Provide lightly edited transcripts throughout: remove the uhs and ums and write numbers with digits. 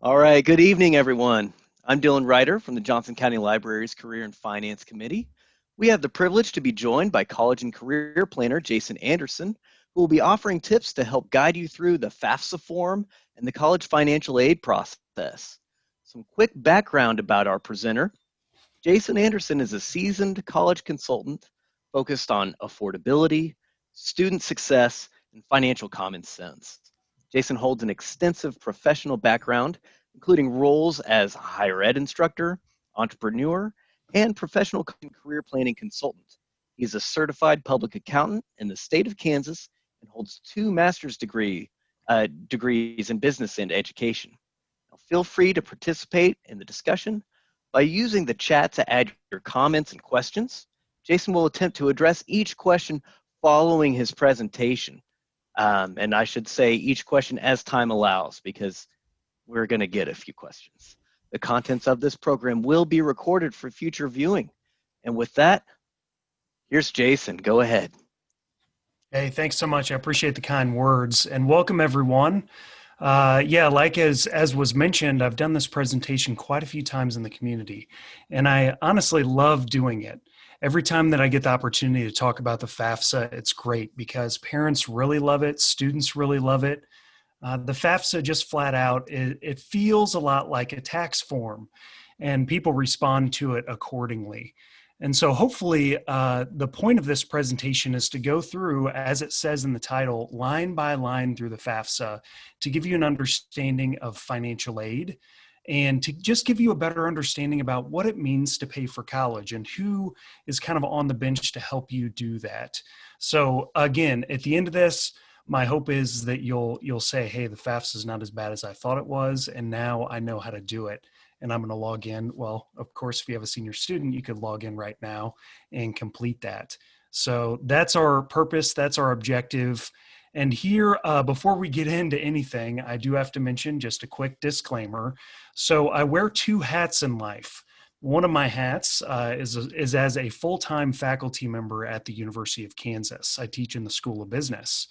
All right, good evening, everyone. I'm Dylan Ryder from the Johnson County Library's Career and Finance Committee. We have the privilege to be joined by college and career planner Jason Anderson, who will be offering tips to help guide you through the FAFSA form and the college financial aid process. Some quick background about our presenter. Jason Anderson is a seasoned college consultant focused on affordability, student success, and financial common sense. Jason holds an extensive professional background, including roles as a higher ed instructor, entrepreneur, and professional career planning consultant. He's a certified public accountant in the state of Kansas and holds two degrees in business and education. Now, feel free to participate in the discussion by using the chat to add your comments and questions. Jason will attempt to address each question following his presentation. And I should say each question as time allows, because we're going to get a few questions. The contents of this program will be recorded for future viewing. And with that, here's Jason. Go ahead. Hey, thanks so much. I appreciate the kind words and welcome everyone. Like as was mentioned, I've done this presentation quite a few times in the community, and I honestly love doing it. Every time that I get the opportunity to talk about the FAFSA, it's great because parents really love it, students really love it. The FAFSA just flat out, it feels a lot like a tax form, and people respond to it accordingly. And so hopefully the point of this presentation is to go through, as it says in the title, line by line through the FAFSA to give you an understanding of financial aid and to just give you a better understanding about what it means to pay for college and who is kind of on the bench to help you do that. So again, at the end of this, my hope is that you'll say, hey, the FAFSA is not as bad as I thought it was, and now I know how to do it. And I'm going to log in. Well, of course, if you have a senior student, you could log in right now and complete that. So that's our purpose. That's our objective. And here, before we get into anything, I do have to mention just a quick disclaimer. So I wear two hats in life. One of my hats is as a full-time faculty member at the University of Kansas. I teach in the School of Business.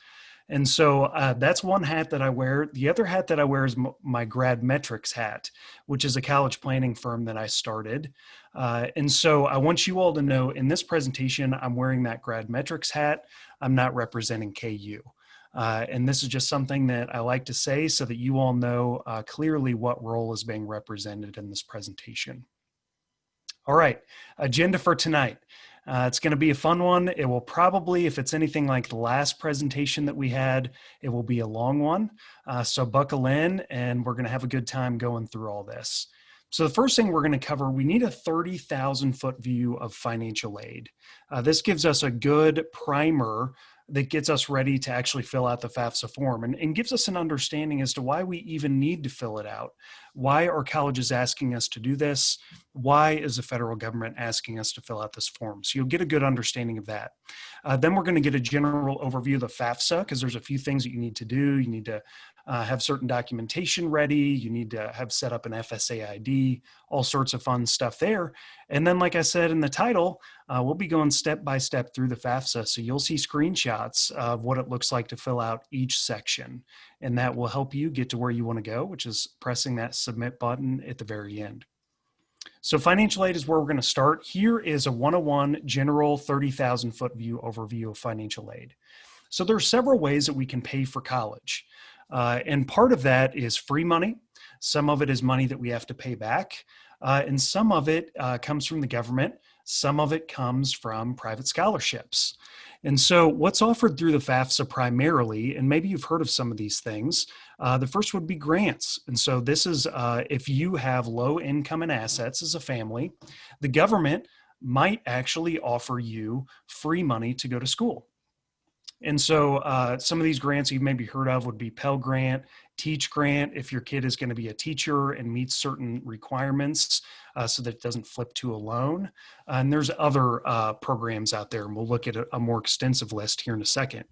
And so that's one hat that I wear. The other hat that I wear is my Grad Metrics hat, which is a college planning firm that I started. And so I want you all to know in this presentation, I'm wearing that Grad Metrics hat. I'm not representing KU. And this is just something that I like to say so that you all know clearly what role is being represented in this presentation. All right, agenda for tonight. It's going to be a fun one. It will probably, if it's anything like the last presentation that we had, it will be a long one. So buckle in and we're going to have a good time going through all this. So the first thing we're going to cover, we need a 30,000 foot view of financial aid. This gives us a good primer that gets us ready to actually fill out the FAFSA form and gives us an understanding as to why we even need to fill it out. Why are colleges asking us to do this? Why is the federal government asking us to fill out this form? So you'll get a good understanding of that. Then we're going to get a general overview of the FAFSA because there's a few things that you need to do. You need to have certain documentation ready. You need to have set up an FSA ID, all sorts of fun stuff there. And then, like I said in the title, we'll be going step by step through the FAFSA. So you'll see screenshots of what it looks like to fill out each section. And that will help you get to where you want to go, which is pressing that submit button at the very end. So financial aid is where we're going to start. Here is a 101 general 30,000 foot view overview of financial aid. So there are several ways that we can pay for college. And part of that is free money. Some of it is money that we have to pay back. And some of it comes from the government. Some of it comes from private scholarships. And so what's offered through the FAFSA primarily, and maybe you've heard of some of these things, the first would be grants. And so this is if you have low income and assets as a family, the government might actually offer you free money to go to school. And so some of these grants you've maybe heard of would be Pell Grant, Teach Grant, if your kid is going to be a teacher and meets certain requirements so that it doesn't flip to a loan. And there's other programs out there, and we'll look at a more extensive list here in a second.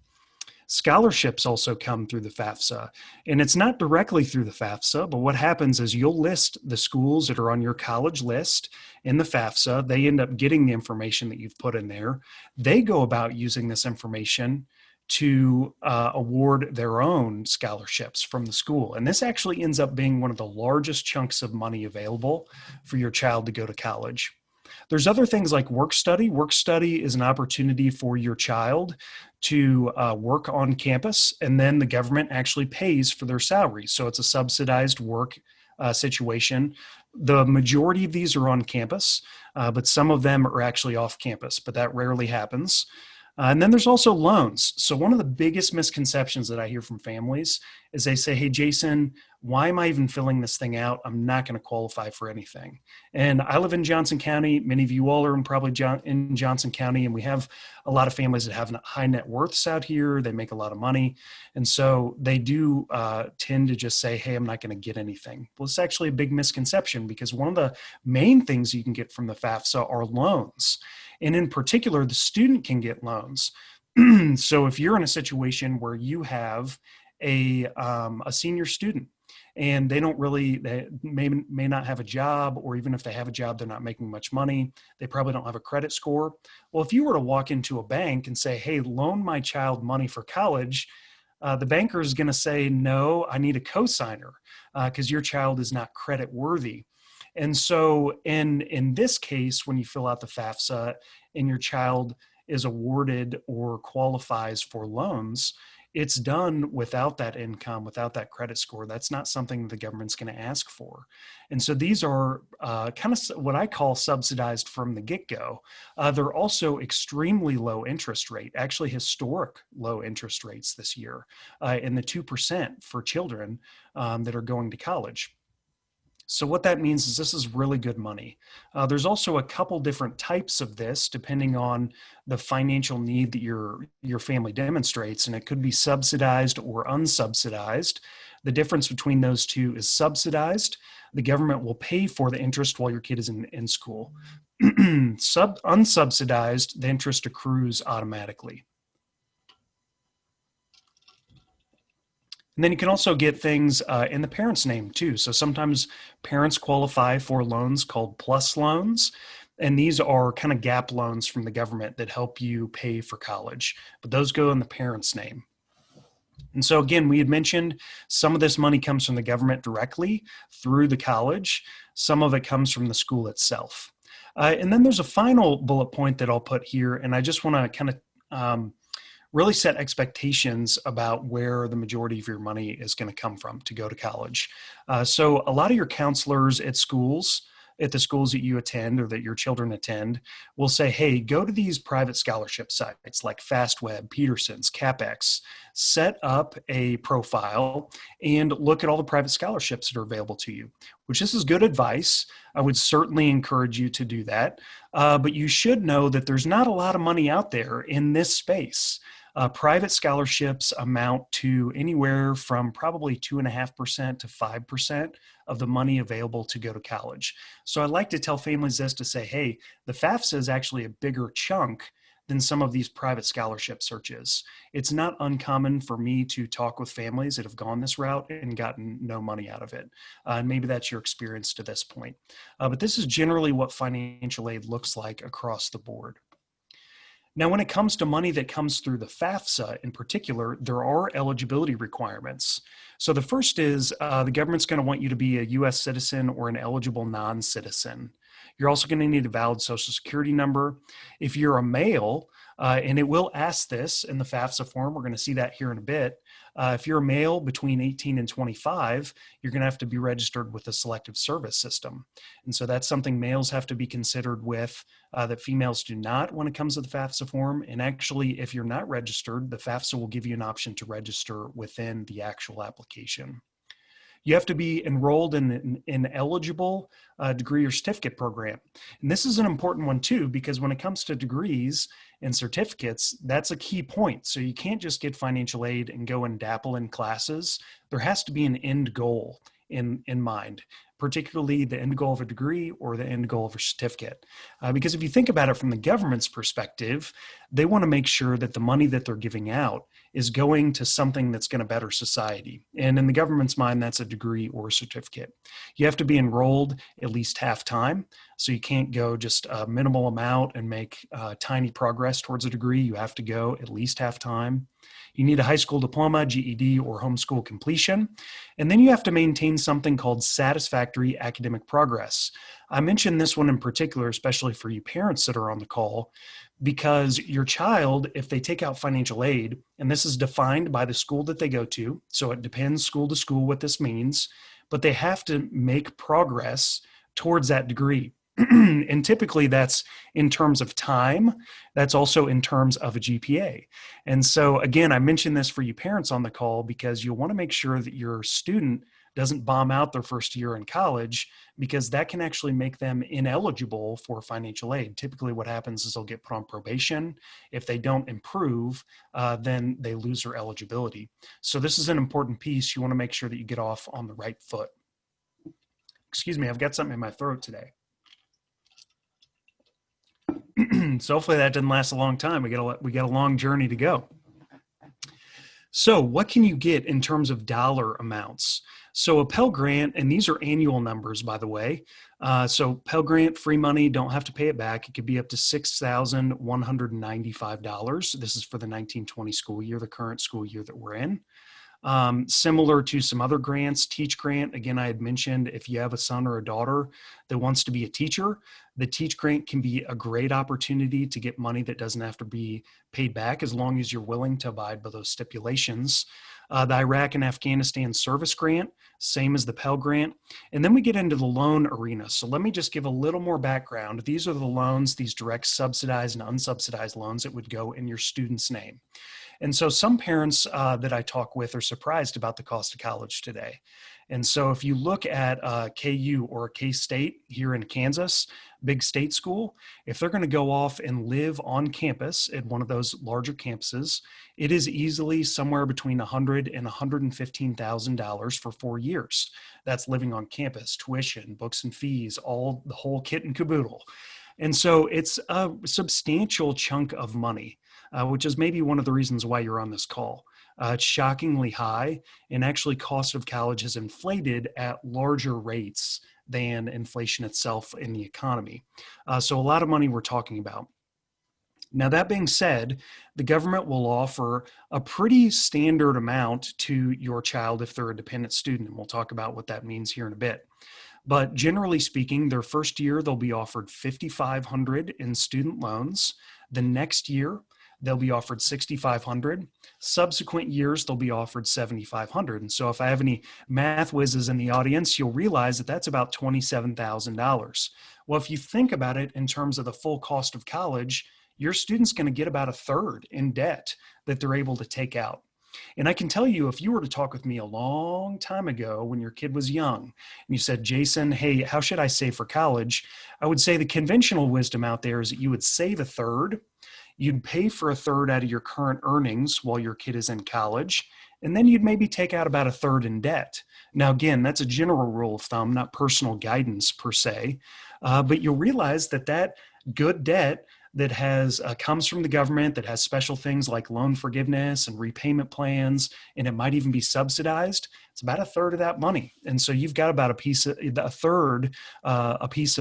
Scholarships also come through the FAFSA, and it's not directly through the FAFSA, but what happens is you'll list the schools that are on your college list in the FAFSA. They end up getting the information that you've put in there. They go about using this information to award their own scholarships from the school. And this actually ends up being one of the largest chunks of money available for your child to go to college. There's other things like work study. Work study is an opportunity for your child to work on campus, and then the government actually pays for their salary. So it's a subsidized work situation. The majority of these are on campus, but some of them are actually off campus, but that rarely happens. And then there's also loans. So one of the biggest misconceptions that I hear from families is they say, hey, Jason, why am I even filling this thing out? I'm not going to qualify for anything. And I live in Johnson County. Many of you all are probably in Johnson County, and we have a lot of families that have high net worths out here. They make a lot of money. And so they do tend to just say, hey, I'm not going to get anything. Well, it's actually a big misconception, because one of the main things you can get from the FAFSA are loans. And in particular, the student can get loans. So if you're in a situation where you have a senior student and they may not have a job, or even if they have a job, they're not making much money, they probably don't have a credit score. Well, if you were to walk into a bank and say, hey, loan my child money for college, the banker is going to say, no, I need a cosigner because your child is not credit worthy. And so in this case, when you fill out the FAFSA and your child is awarded or qualifies for loans, it's done without that income, without that credit score. That's not something the government's going to ask for. And so these are kind of what I call subsidized from the get-go. They're also extremely low interest rate, actually historic low interest rates this year, in the 2% for children that are going to college. So what that means is this is really good money. There's also a couple different types of this depending on the financial need that your family demonstrates, and it could be subsidized or unsubsidized. The difference between those two is subsidized. The government will pay for the interest while your kid is in school. Unsubsidized, the interest accrues automatically. And then you can also get things in the parent's name too. So sometimes parents qualify for loans called PLUS loans. And these are kind of gap loans from the government that help you pay for college. But those go in the parent's name. And so again, we had mentioned some of this money comes from the government directly through the college. Some of it comes from the school itself. And then there's a final bullet point that I'll put here. And I just want to kind of really set expectations about where the majority of your money is going to come from to go to college. So a lot of your counselors at the schools that you attend or that your children attend, will say, hey, go to these private scholarship sites like FastWeb, Peterson's, CapEx, set up a profile and look at all the private scholarships that are available to you, which this is good advice. I would certainly encourage you to do that. But you should know that there's not a lot of money out there in this space. Private scholarships amount to anywhere from probably 2.5% to 5% of the money available to go to college. So I like to tell families this to say, hey, the FAFSA is actually a bigger chunk than some of these private scholarship searches. It's not uncommon for me to talk with families that have gone this route and gotten no money out of it. And maybe that's your experience to this point. But this is generally what financial aid looks like across the board. Now, when it comes to money that comes through the FAFSA in particular, there are eligibility requirements. So the first is the government's going to want you to be a U.S. citizen or an eligible non-citizen. You're also going to need a valid Social Security number. If you're a male, and it will ask this in the FAFSA form, we're going to see that here in a bit. If you're a male between 18 and 25, you're going to have to be registered with the Selective Service System. And so that's something males have to be considered with that females do not when it comes to the FAFSA form. And actually, if you're not registered, the FAFSA will give you an option to register within the actual application. You have to be enrolled in an eligible degree or certificate program. And this is an important one too, because when it comes to degrees and certificates, that's a key point. So you can't just get financial aid and go and dabble in classes. There has to be an end goal in mind. particularly the end goal of a degree or the end goal of a certificate. Because if you think about it from the government's perspective, they want to make sure that the money that they're giving out is going to something that's going to better society. And in the government's mind, that's a degree or a certificate. You have to be enrolled at least half time. So you can't go just a minimal amount and make tiny progress towards a degree. You have to go at least half time. You need a high school diploma, GED, or homeschool completion. And then you have to maintain something called satisfactory academic progress. I mentioned this one in particular, especially for you parents that are on the call, because your child, if they take out financial aid, and this is defined by the school that they go to, so it depends school to school what this means, but they have to make progress towards that degree. And typically that's in terms of time. That's also in terms of a GPA. And so again, I mentioned this for you parents on the call because you'll want to make sure that your student doesn't bomb out their first year in college, because that can actually make them ineligible for financial aid. Typically what happens is they'll get put on probation. If they don't improve, then they lose their eligibility. So this is an important piece. You want to make sure that you get off on the right foot. Excuse me, I've got something in my throat today. So hopefully that didn't last a long time. We got a long journey to go. So what can you get in terms of dollar amounts? So a Pell Grant, and these are annual numbers, by the way. So Pell Grant, free money, don't have to pay it back. It could be up to $6,195. This is for the 1920 school year, the current school year that we're in. Similar to some other grants, Teach Grant, again, I had mentioned if you have a son or a daughter that wants to be a teacher, the Teach Grant can be a great opportunity to get money that doesn't have to be paid back as long as you're willing to abide by those stipulations. The Iraq and Afghanistan Service Grant, same as the Pell Grant. And then we get into the loan arena. So let me just give a little more background. These are the loans, these direct subsidized and unsubsidized loans that would go in your student's name. And so some parents that I talk with are surprised about the cost of college today. And so if you look at KU or K-State here in Kansas, big state school, if they're going to go off and live on campus at one of those larger campuses, it is easily somewhere between $100,000 and $115,000 for 4 years. That's living on campus, tuition, books and fees, the whole kit and caboodle. And so it's a substantial chunk of money, which is maybe one of the reasons why you're on this call. It's shockingly high, and actually cost of college has inflated at larger rates than inflation itself in the economy. So a lot of money we're talking about. Now, that being said, the government will offer a pretty standard amount to your child if they're a dependent student, and we'll talk about what that means here in a bit. But generally speaking, their first year, they'll be offered $5,500 in student loans. The next year, they'll be offered $6,500. Subsequent years, they'll be offered $7,500. And so if I have any math whizzes in the audience, you'll realize that that's about $27,000. Well, if you think about it in terms of the full cost of college, your student's going to get about a third in debt that they're able to take out. And I can tell you, if you were to talk with me a long time ago when your kid was young, and you said, Jason, hey, how should I save for college? I would say the conventional wisdom out there is that you would save a third. You'd pay for a third out of your current earnings while your kid is in college, and then you'd maybe take out about a third in debt. Now, again, that's a general rule of thumb, not personal guidance per se, but you'll realize that that good debt that comes from the government, that has special things like loan forgiveness and repayment plans, and it might even be subsidized, it's about a third of that money. And so you've got about a piece of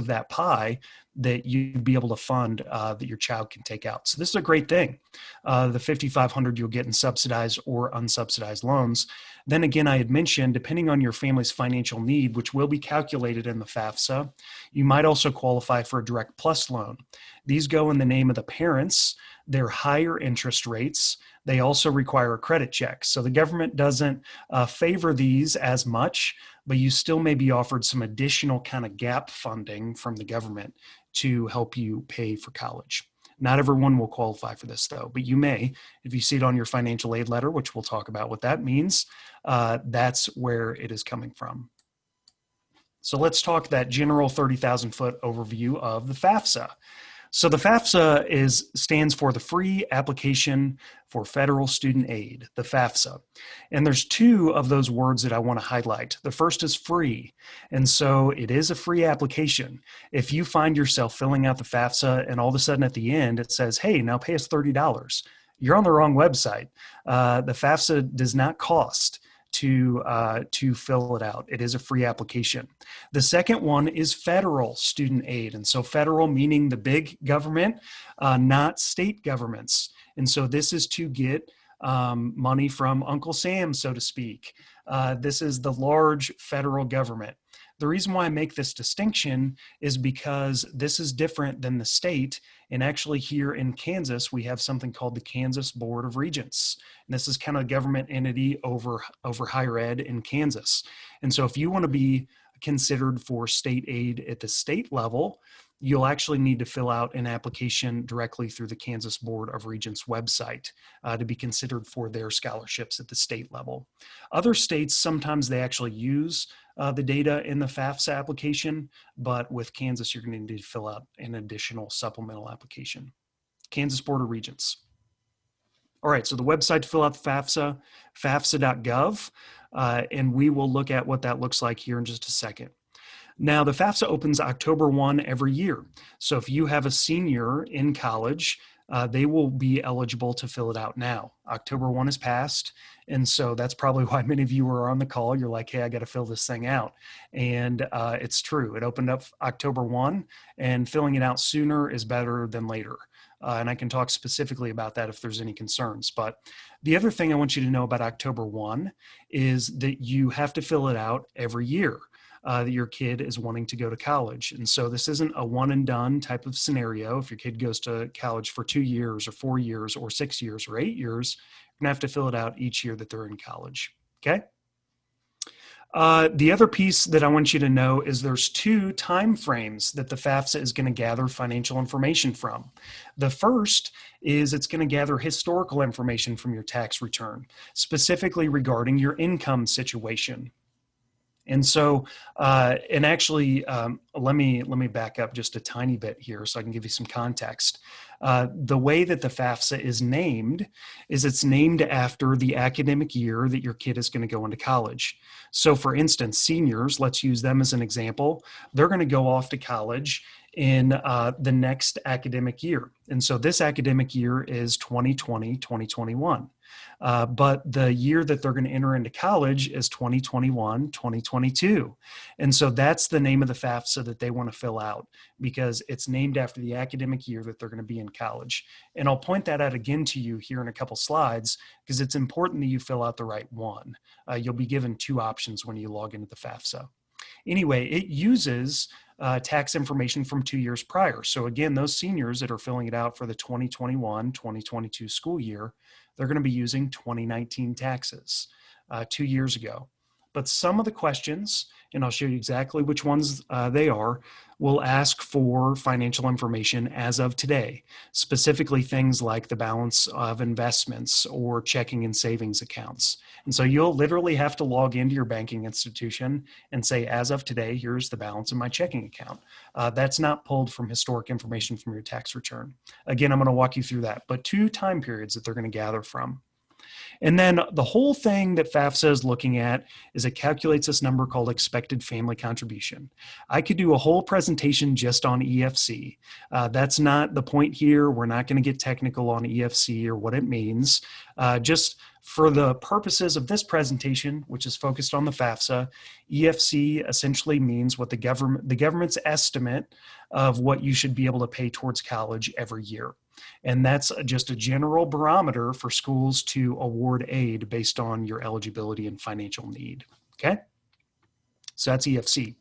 that pie that you'd be able to fund that your child can take out. So this is a great thing. The $5,500 you'll get in subsidized or unsubsidized loans. Then again, I had mentioned, depending on your family's financial need, which will be calculated in the FAFSA, you might also qualify for a Direct Plus loan. These go in the name of the parents. They're higher interest rates. They also require a credit check. So the government doesn't favor these as much, but you still may be offered some additional kind of gap funding from the government to help you pay for college. Not everyone will qualify for this though, but you may, if you see it on your financial aid letter, which we'll talk about what that means, that's where it is coming from. So let's talk that general 30,000 foot overview of the FAFSA. So the FAFSA stands for the Free Application for Federal Student Aid, the FAFSA. And there's two of those words that I want to highlight. The first is free. And so it is a free application. If you find yourself filling out the FAFSA and all of a sudden at the end it says, hey, now pay us $30, you're on the wrong website. The FAFSA does not cost to fill it out. It is a free application. The second one is federal student aid. And so federal meaning the big government, not state governments. And so this is to get money from Uncle Sam, so to speak. This is the large federal government. The reason why I make this distinction is because this is different than the state. And actually here in Kansas, we have something called the Kansas Board of Regents. And this is kind of a government entity over higher ed in Kansas. And so if you want to be considered for state aid at the state level, you'll actually need to fill out an application directly through the Kansas Board of Regents website to be considered for their scholarships at the state level. Other states, sometimes they actually use the data in the FAFSA application, but with Kansas, you're going to need to fill out an additional supplemental application. Kansas Board of Regents. All right, so the website to fill out the FAFSA, fafsa.gov, and we will look at what that looks like here in just a second. Now, the FAFSA opens October 1 every year. So if you have a senior in college, they will be eligible to fill it out now. October 1 has passed. And so that's probably why many of you are on the call. You're like, hey, I got to fill this thing out. And it's true. It opened up October 1, and filling it out sooner is better than later. And I can talk specifically about that if there's any concerns. But the other thing I want you to know about October 1 is that you have to fill it out every year. That your kid is wanting to go to college. And so this isn't a one and done type of scenario. If your kid goes to college for 2 years or 4 years or 6 years or 8 years, you're gonna have to fill it out each year that they're in college, okay? The other piece that I want you to know is there's two time frames that the FAFSA is going to gather financial information from. The first is it's going to gather historical information from your tax return, specifically regarding your income situation. And so, and actually, let me back up just a tiny bit here so I can give you some context. The way that the FAFSA is named is it's named after the academic year that your kid is going to go into college. So for instance, seniors, let's use them as an example, they're going to go off to college in the next academic year. And so this academic year is 2020, 2021. But the year that they're going to enter into college is 2021, 2022. And so that's the name of the FAFSA that they want to fill out because it's named after the academic year that they're going to be in college. And I'll point that out again to you here in a couple slides because it's important that you fill out the right one. You'll be given two options when you log into the FAFSA. Anyway, it uses tax information from 2 years prior. So again, those seniors that are filling it out for the 2021-2022 school year, they're going to be using 2019 taxes 2 years ago. But some of the questions, and I'll show you exactly which ones they are, will ask for financial information as of today, specifically things like the balance of investments or checking and savings accounts. And so you'll literally have to log into your banking institution and say, as of today, here's the balance in my checking account. That's not pulled from historic information from your tax return. Again, I'm going to walk you through that, but two time periods that they're going to gather from. And then the whole thing that FAFSA is looking at is it calculates this number called expected family contribution. I could do a whole presentation just on EFC. That's not the point here. We're not going to get technical on EFC or what it means. Just for the purposes of this presentation, which is focused on the FAFSA, EFC essentially means what the government's estimate of what you should be able to pay towards college every year. And that's just a general barometer for schools to award aid based on your eligibility and financial need, okay? So that's EFC.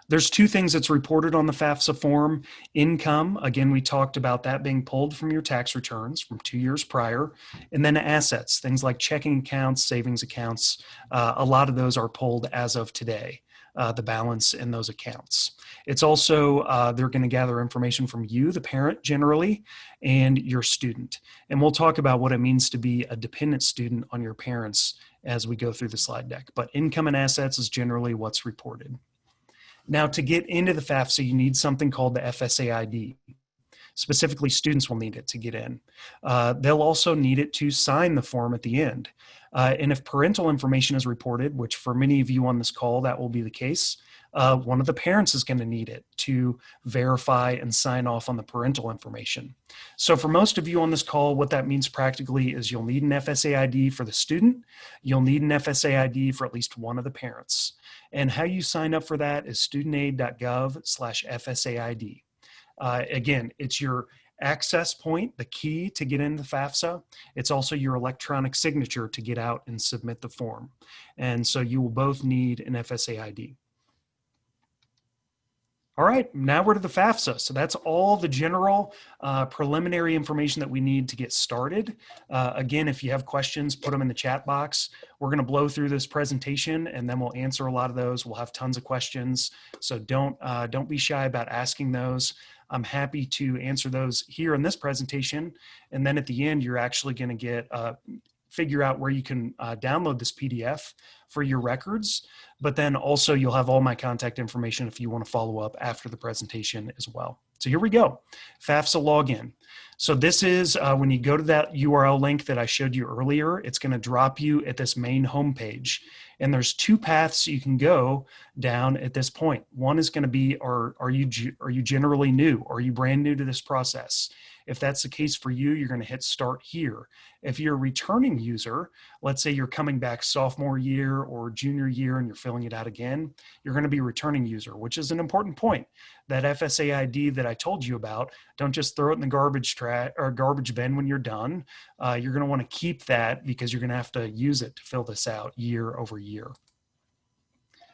There's two things that's reported on the FAFSA form. Income, again, we talked about that being pulled from your tax returns from 2 years prior. And then assets, things like checking accounts, savings accounts, a lot of those are pulled as of today. The balance in those accounts. It's also, they're going to gather information from you, the parent generally, and your student. And we'll talk about what it means to be a dependent student on your parents as we go through the slide deck. But income and assets is generally what's reported. Now, to get into the FAFSA, you need something called the FSA ID. Specifically, students will need it to get in. They'll also need it to sign the form at the end. And if parental information is reported, which for many of you on this call, that will be the case, one of the parents is going to need it to verify and sign off on the parental information. So for most of you on this call, what that means practically is you'll need an FSA ID for the student. You'll need an FSA ID for at least one of the parents. And how you sign up for that is studentaid.gov/FSAID. Again, it's your access point, the key to get into FAFSA. It's also your electronic signature to get out and submit the form. And so you will both need an FSA ID. All right, now we're to the FAFSA. So that's all the general preliminary information that we need to get started. Again, if you have questions, put them in the chat box. We're going to blow through this presentation and then we'll answer a lot of those. We'll have tons of questions. So don't be shy about asking those. I'm happy to answer those here in this presentation. And then at the end, you're actually going to get figure out where you can download this PDF for your records, but then also you'll have all my contact information if you want to follow up after the presentation as well. So here we go, FAFSA login. So this is when you go to that URL link that I showed you earlier, it's going to drop you at this main homepage. And there's two paths you can go down at this point. One is going to be, are you generally new? Are you brand new to this process? If that's the case for you, you're going to hit start here. If you're a returning user, let's say you're coming back sophomore year or junior year and you're filling it out again, you're going to be returning user, which is an important point. That FSA ID that I told you about, don't just throw it in the garbage bin when you're done. You're going to want to keep that because you're going to have to use it to fill this out year over year.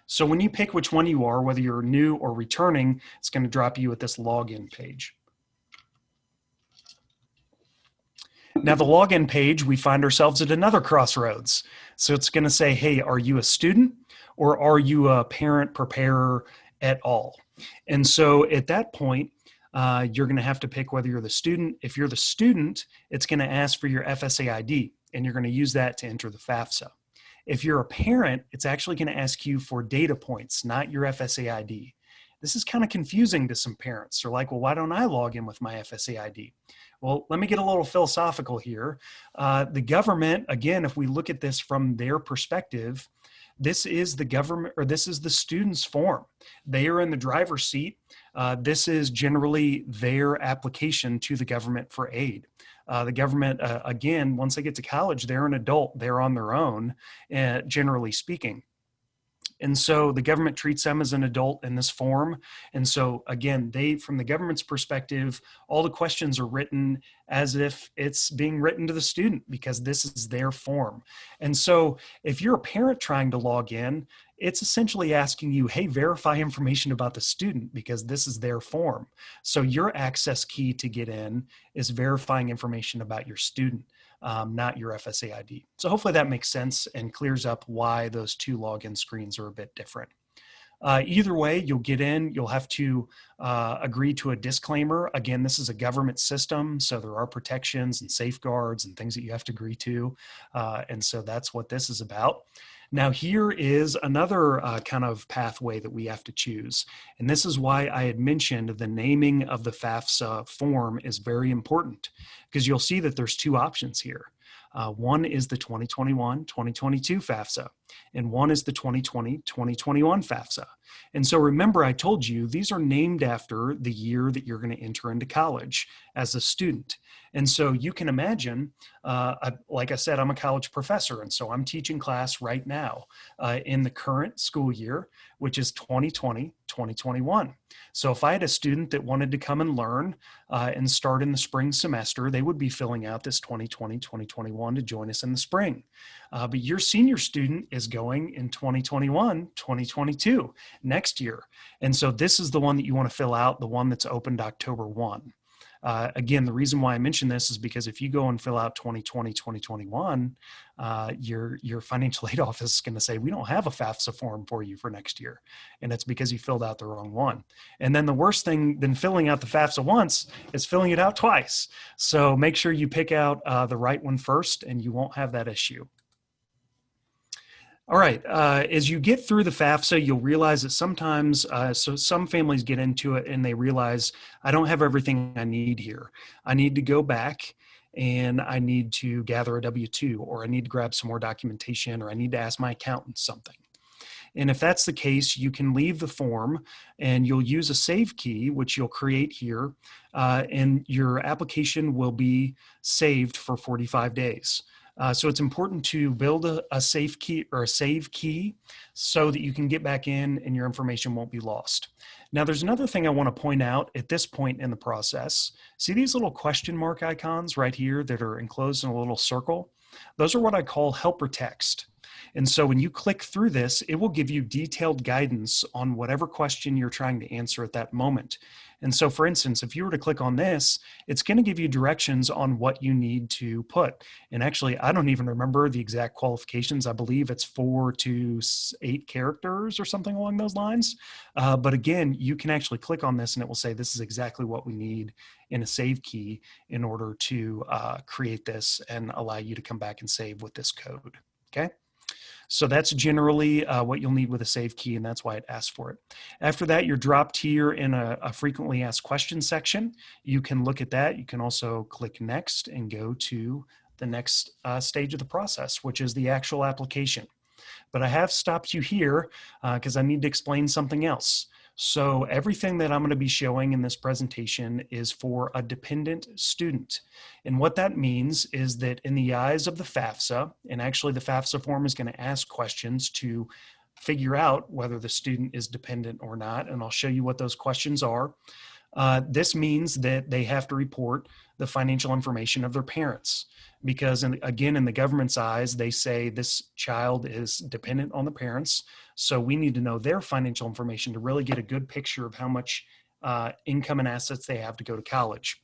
So when you pick which one you are, whether you're new or returning, it's going to drop you at this login page. Now the login page, we find ourselves at another crossroads. So it's going to say, hey, are you a student or are you a parent preparer at all? And so at that point, you're going to have to pick whether you're the student. If you're the student, it's going to ask for your FSA ID and you're going to use that to enter the FAFSA. If you're a parent, it's actually going to ask you for data points, not your FSA ID. This is kind of confusing to some parents. They're like, well, why don't I log in with my FSA ID? Well, let me get a little philosophical here. The government, again, if we look at this from their perspective, this is the government, or this is the student's form. They are in the driver's seat. This is generally their application to the government for aid. The government, again, once they get to college, they're an adult. They're on their own, generally speaking. And so the government treats them as an adult in this form. And so again, from the government's perspective, all the questions are written as if it's being written to the student because this is their form. And so if you're a parent trying to log in, it's essentially asking you, hey, verify information about the student because this is their form. So your access key to get in is verifying information about your student. Not your FSA ID. So hopefully that makes sense and clears up why those two login screens are a bit different. Either way, you'll get in, you'll have to agree to a disclaimer. Again, this is a government system, so there are protections and safeguards and things that you have to agree to. And so that's what this is about. Now here is another kind of pathway that we have to choose. And this is why I had mentioned the naming of the FAFSA form is very important because you'll see that there's two options here. One is the 2021-2022 FAFSA, and one is the 2020-2021 FAFSA. And so remember, I told you these are named after the year that you're going to enter into college as a student. And so you can imagine, like I said, I'm a college professor, and so I'm teaching class right now in the current school year, which is 2020-2021. So if I had a student that wanted to come and learn and start in the spring semester, they would be filling out this 2020-2021 to join us in the spring. But your senior student is going in 2021-2022 next year. And so this is the one that you want to fill out, the one that's opened October 1. Again, the reason why I mention this is because if you go and fill out 2020-2021, your financial aid office is going to say, we don't have a FAFSA form for you for next year. And it's because you filled out the wrong one. And then the worst thing than filling out the FAFSA once is filling it out twice. So make sure you pick out the right one first and you won't have that issue. All right. As you get through the FAFSA, you'll realize that sometimes, so some families get into it and they realize, I don't have everything I need here. I need to go back and I need to gather a W-2, or I need to grab some more documentation, or I need to ask my accountant something. And if that's the case, you can leave the form and you'll use a save key, which you'll create here, and your application will be saved for 45 days. So it's important to build a safe key or a save key so that you can get back in and your information won't be lost. Now, there's another thing I want to point out at this point in the process. See these little question mark icons right here that are enclosed in a little circle? Those are what I call helper text. And so when you click through this, it will give you detailed guidance on whatever question you're trying to answer at that moment. And so, for instance, if you were to click on this, it's going to give you directions on what you need to put. And actually, I don't even remember the exact qualifications. I believe it's 4 to 8 characters or something along those lines. But again, you can actually click on this and it will say this is exactly what we need in a save key in order to create this and allow you to come back and save with this code. Okay. So that's generally what you'll need with a save key, and that's why it asks for it. After that, you're dropped here in a frequently asked questions section. You can look at that. You can also click next and go to the next stage of the process, which is the actual application. But I have stopped you here because I need to explain something else. So everything that I'm going to be showing in this presentation is for a dependent student. And what that means is that in the eyes of the FAFSA, and actually the FAFSA form is going to ask questions to figure out whether the student is dependent or not, and I'll show you what those questions are. This means that they have to report the financial information of their parents, because again, in the government's eyes, they say this child is dependent on the parents. So we need to know their financial information to really get a good picture of how much income and assets they have to go to college.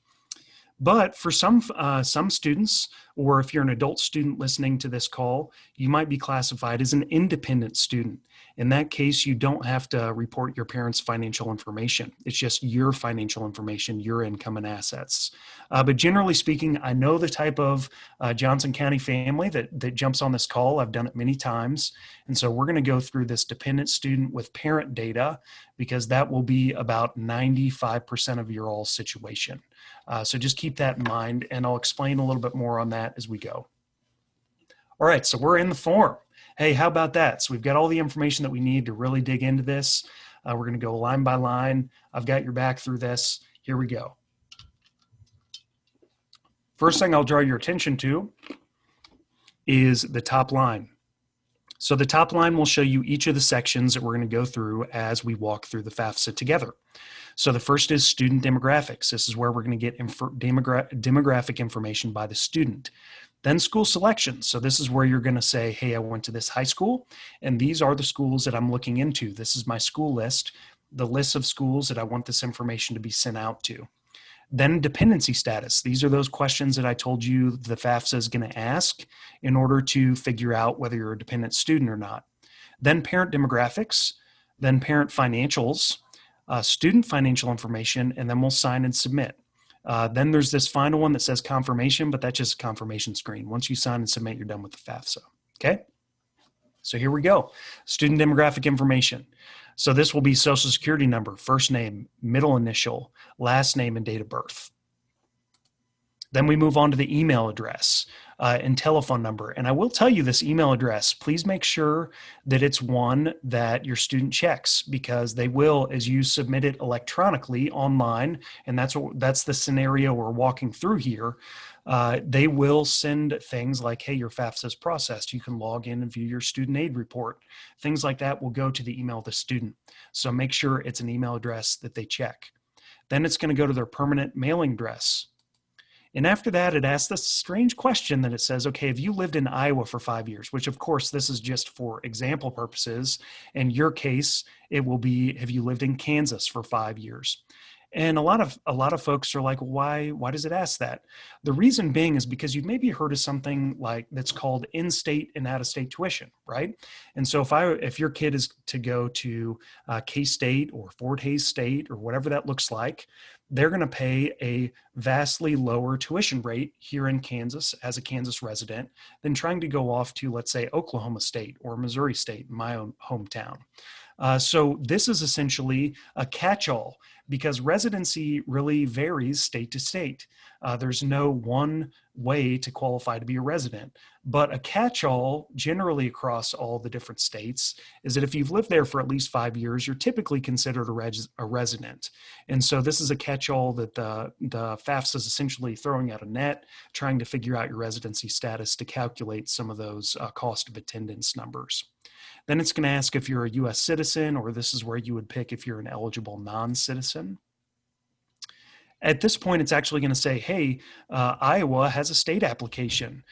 But for some students, or if you're an adult student listening to this call, you might be classified as an independent student. In that case, you don't have to report your parents' financial information. It's just your financial information, your income and assets. But generally speaking, I know the type of Johnson County family that jumps on this call. I've done it many times. And so we're going to go through this dependent student with parent data, because that will be about 95% of your all situation. So just keep that in mind, and I'll explain a little bit more on that as we go. All right, so we're in the form. Hey, how about that? So we've got all the information that we need to really dig into this. We're going to go line by line. I've got your back through this. Here we go. First thing I'll draw your attention to is the top line. So the top line will show you each of the sections that we're going to go through as we walk through the FAFSA together. So the first is student demographics. This is where we're going to get demographic information by the student. Then school selection. So this is where you're going to say, hey, I went to this high school, and these are the schools that I'm looking into. This is my school list, the list of schools that I want this information to be sent out to. Then dependency status. These are those questions that I told you the FAFSA is going to ask in order to figure out whether you're a dependent student or not. Then parent demographics, then parent financials, student financial information, and then we'll sign and submit. Then there's this final one that says confirmation, but that's just a confirmation screen. Once you sign and submit, you're done with the FAFSA. Okay? So here we go. Student demographic information. So this will be social security number, first name, middle initial, last name, and date of birth. Then we move on to the email address and telephone number. And I will tell you this email address, please make sure that it's one that your student checks, because they will, as you submit it electronically online, and that's the scenario we're walking through here, they will send things like, hey, your FAFSA is processed. You can log in and view your student aid report. Things like that will go to the email of the student. So make sure it's an email address that they check. Then it's going to go to their permanent mailing address. And after that, it asks this strange question that it says, okay, have you lived in Iowa for 5 years? Which, of course, this is just for example purposes. In your case, it will be, have you lived in Kansas for 5 years? And a lot of folks are like, why does it ask that? The reason being is because you've maybe heard of something like that's called in-state and out-of-state tuition, right? And so if your kid is to go to K-State or Fort Hays State or whatever that looks like, they're going to pay a vastly lower tuition rate here in Kansas as a Kansas resident than trying to go off to, let's say, Oklahoma State or Missouri State, my own hometown. So this is essentially a catch-all because residency really varies state to state. There's no one way to qualify to be a resident, but a catch-all generally across all the different states is that if you've lived there for at least 5 years, you're typically considered a resident. And so this is a catch-all that the FAFSA is essentially throwing out a net, trying to figure out your residency status to calculate some of those cost of attendance numbers. Then it's going to ask if you're a US citizen, or this is where you would pick if you're an eligible non-citizen. At this point, it's actually going to say, hey, Iowa has a state application.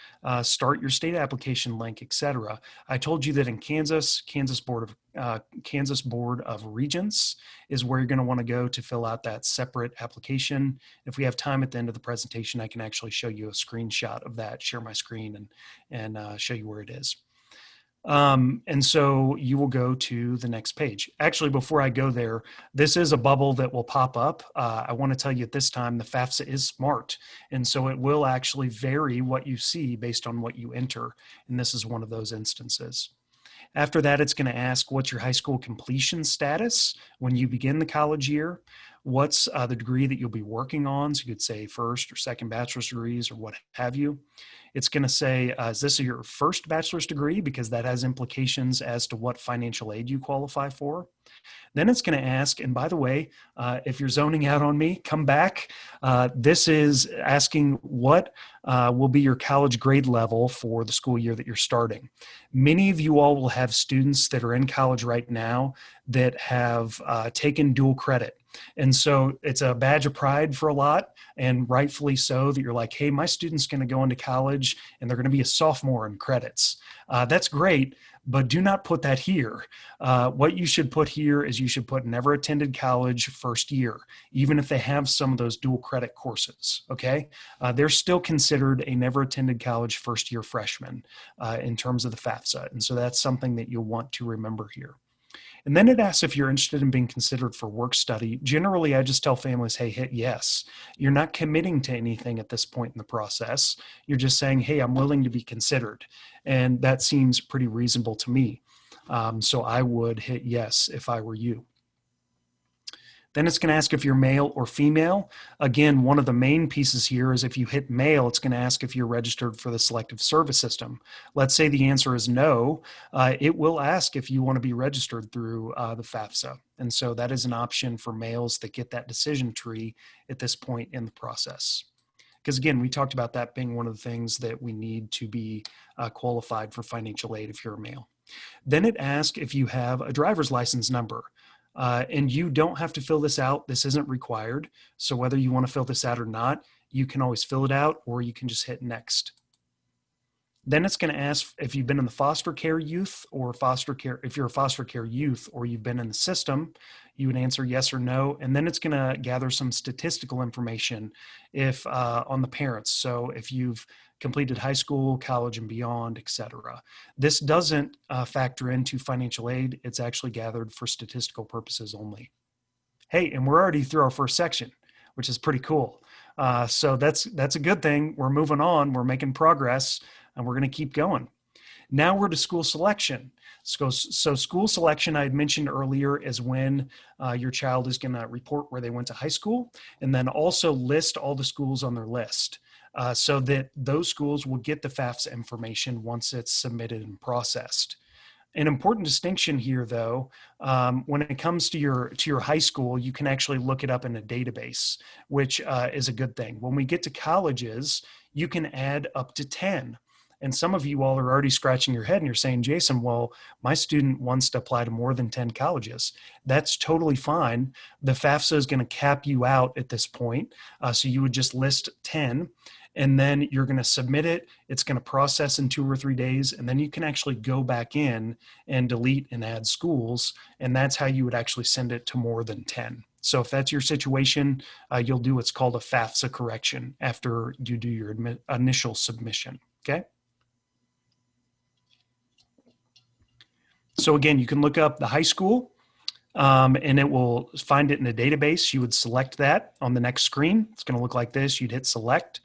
Start your state application link, etc. I told you that in Kansas, Kansas Board of Regents is where you're going to want to go to fill out that separate application. If we have time at the end of the presentation, I can actually show you a screenshot of that, share my screen, and show you where it is. And so you will go to the next page. Actually, before I go there, this is a bubble that will pop up. I want to tell you at this time, the FAFSA is smart. And so it will actually vary what you see based on what you enter. And this is one of those instances. After that, it's going to ask what's your high school completion status when you begin the college year. What's the degree that you'll be working on? So you could say first or second bachelor's degrees or what have you. It's going to say, is this your first bachelor's degree? Because that has implications as to what financial aid you qualify for. Then it's going to ask, and by the way, if you're zoning out on me, come back. This is asking what will be your college grade level for the school year that you're starting. Many of you all will have students that are in college right now that have taken dual credit. And so it's a badge of pride for a lot, and rightfully so, that you're like, hey, my student's going to go into college and they're going to be a sophomore in credits. That's great, but do not put that here. What you should put here is you should put never attended college first year, even if they have some of those dual credit courses, okay? They're still considered a never attended college first year freshman in terms of the FAFSA. And so that's something that you'll want to remember here. And then it asks if you're interested in being considered for work study. Generally, I just tell families, hey, hit yes. You're not committing to anything at this point in the process. You're just saying, hey, I'm willing to be considered. And that seems pretty reasonable to me. So I would hit yes if I were you. Then it's going to ask if you're male or female. Again, one of the main pieces here is if you hit male, it's going to ask if you're registered for the Selective Service System. Let's say the answer is no. It will ask if you want to be registered through the FAFSA. And so that is an option for males that get that decision tree at this point in the process. Because again, we talked about that being one of the things that we need to be qualified for financial aid if you're a male. Then it asks if you have a driver's license number. And you don't have to fill this out. This isn't required. So whether you want to fill this out or not, you can always fill it out, or you can just hit next. Then it's going to ask if you've been in the foster care youth or foster care. If you're a foster care youth or you've been in the system, you would answer yes or no. And then it's going to gather some statistical information if on the parents. So if you've completed high school, college, and beyond, etc. This doesn't factor into financial aid. It's actually gathered for statistical purposes only. Hey, and we're already through our first section, which is pretty cool. So that's a good thing. We're moving on. We're making progress, and we're going to keep going. Now we're to school selection. So school selection, I had mentioned earlier, is when your child is going to report where they went to high school, and then also list all the schools on their list. So that those schools will get the FAFSA information once it's submitted and processed. An important distinction here, though, when it comes to your high school, you can actually look it up in a database, which is a good thing. When we get to colleges, you can add up to 10. And some of you all are already scratching your head and you're saying, Jason, well, my student wants to apply to more than 10 colleges. That's totally fine. The FAFSA is going to cap you out at this point. So you would just list 10. And then you're going to submit it. It's going to process in 2 or 3 days. And then you can actually go back in and delete and add schools. And that's how you would actually send it to more than 10. So if that's your situation, you'll do what's called a FAFSA correction after you do your initial submission. Okay. So again, you can look up the high school. and it will find it in a database. You would select that on the next screen. It's going to look like this. You'd hit select.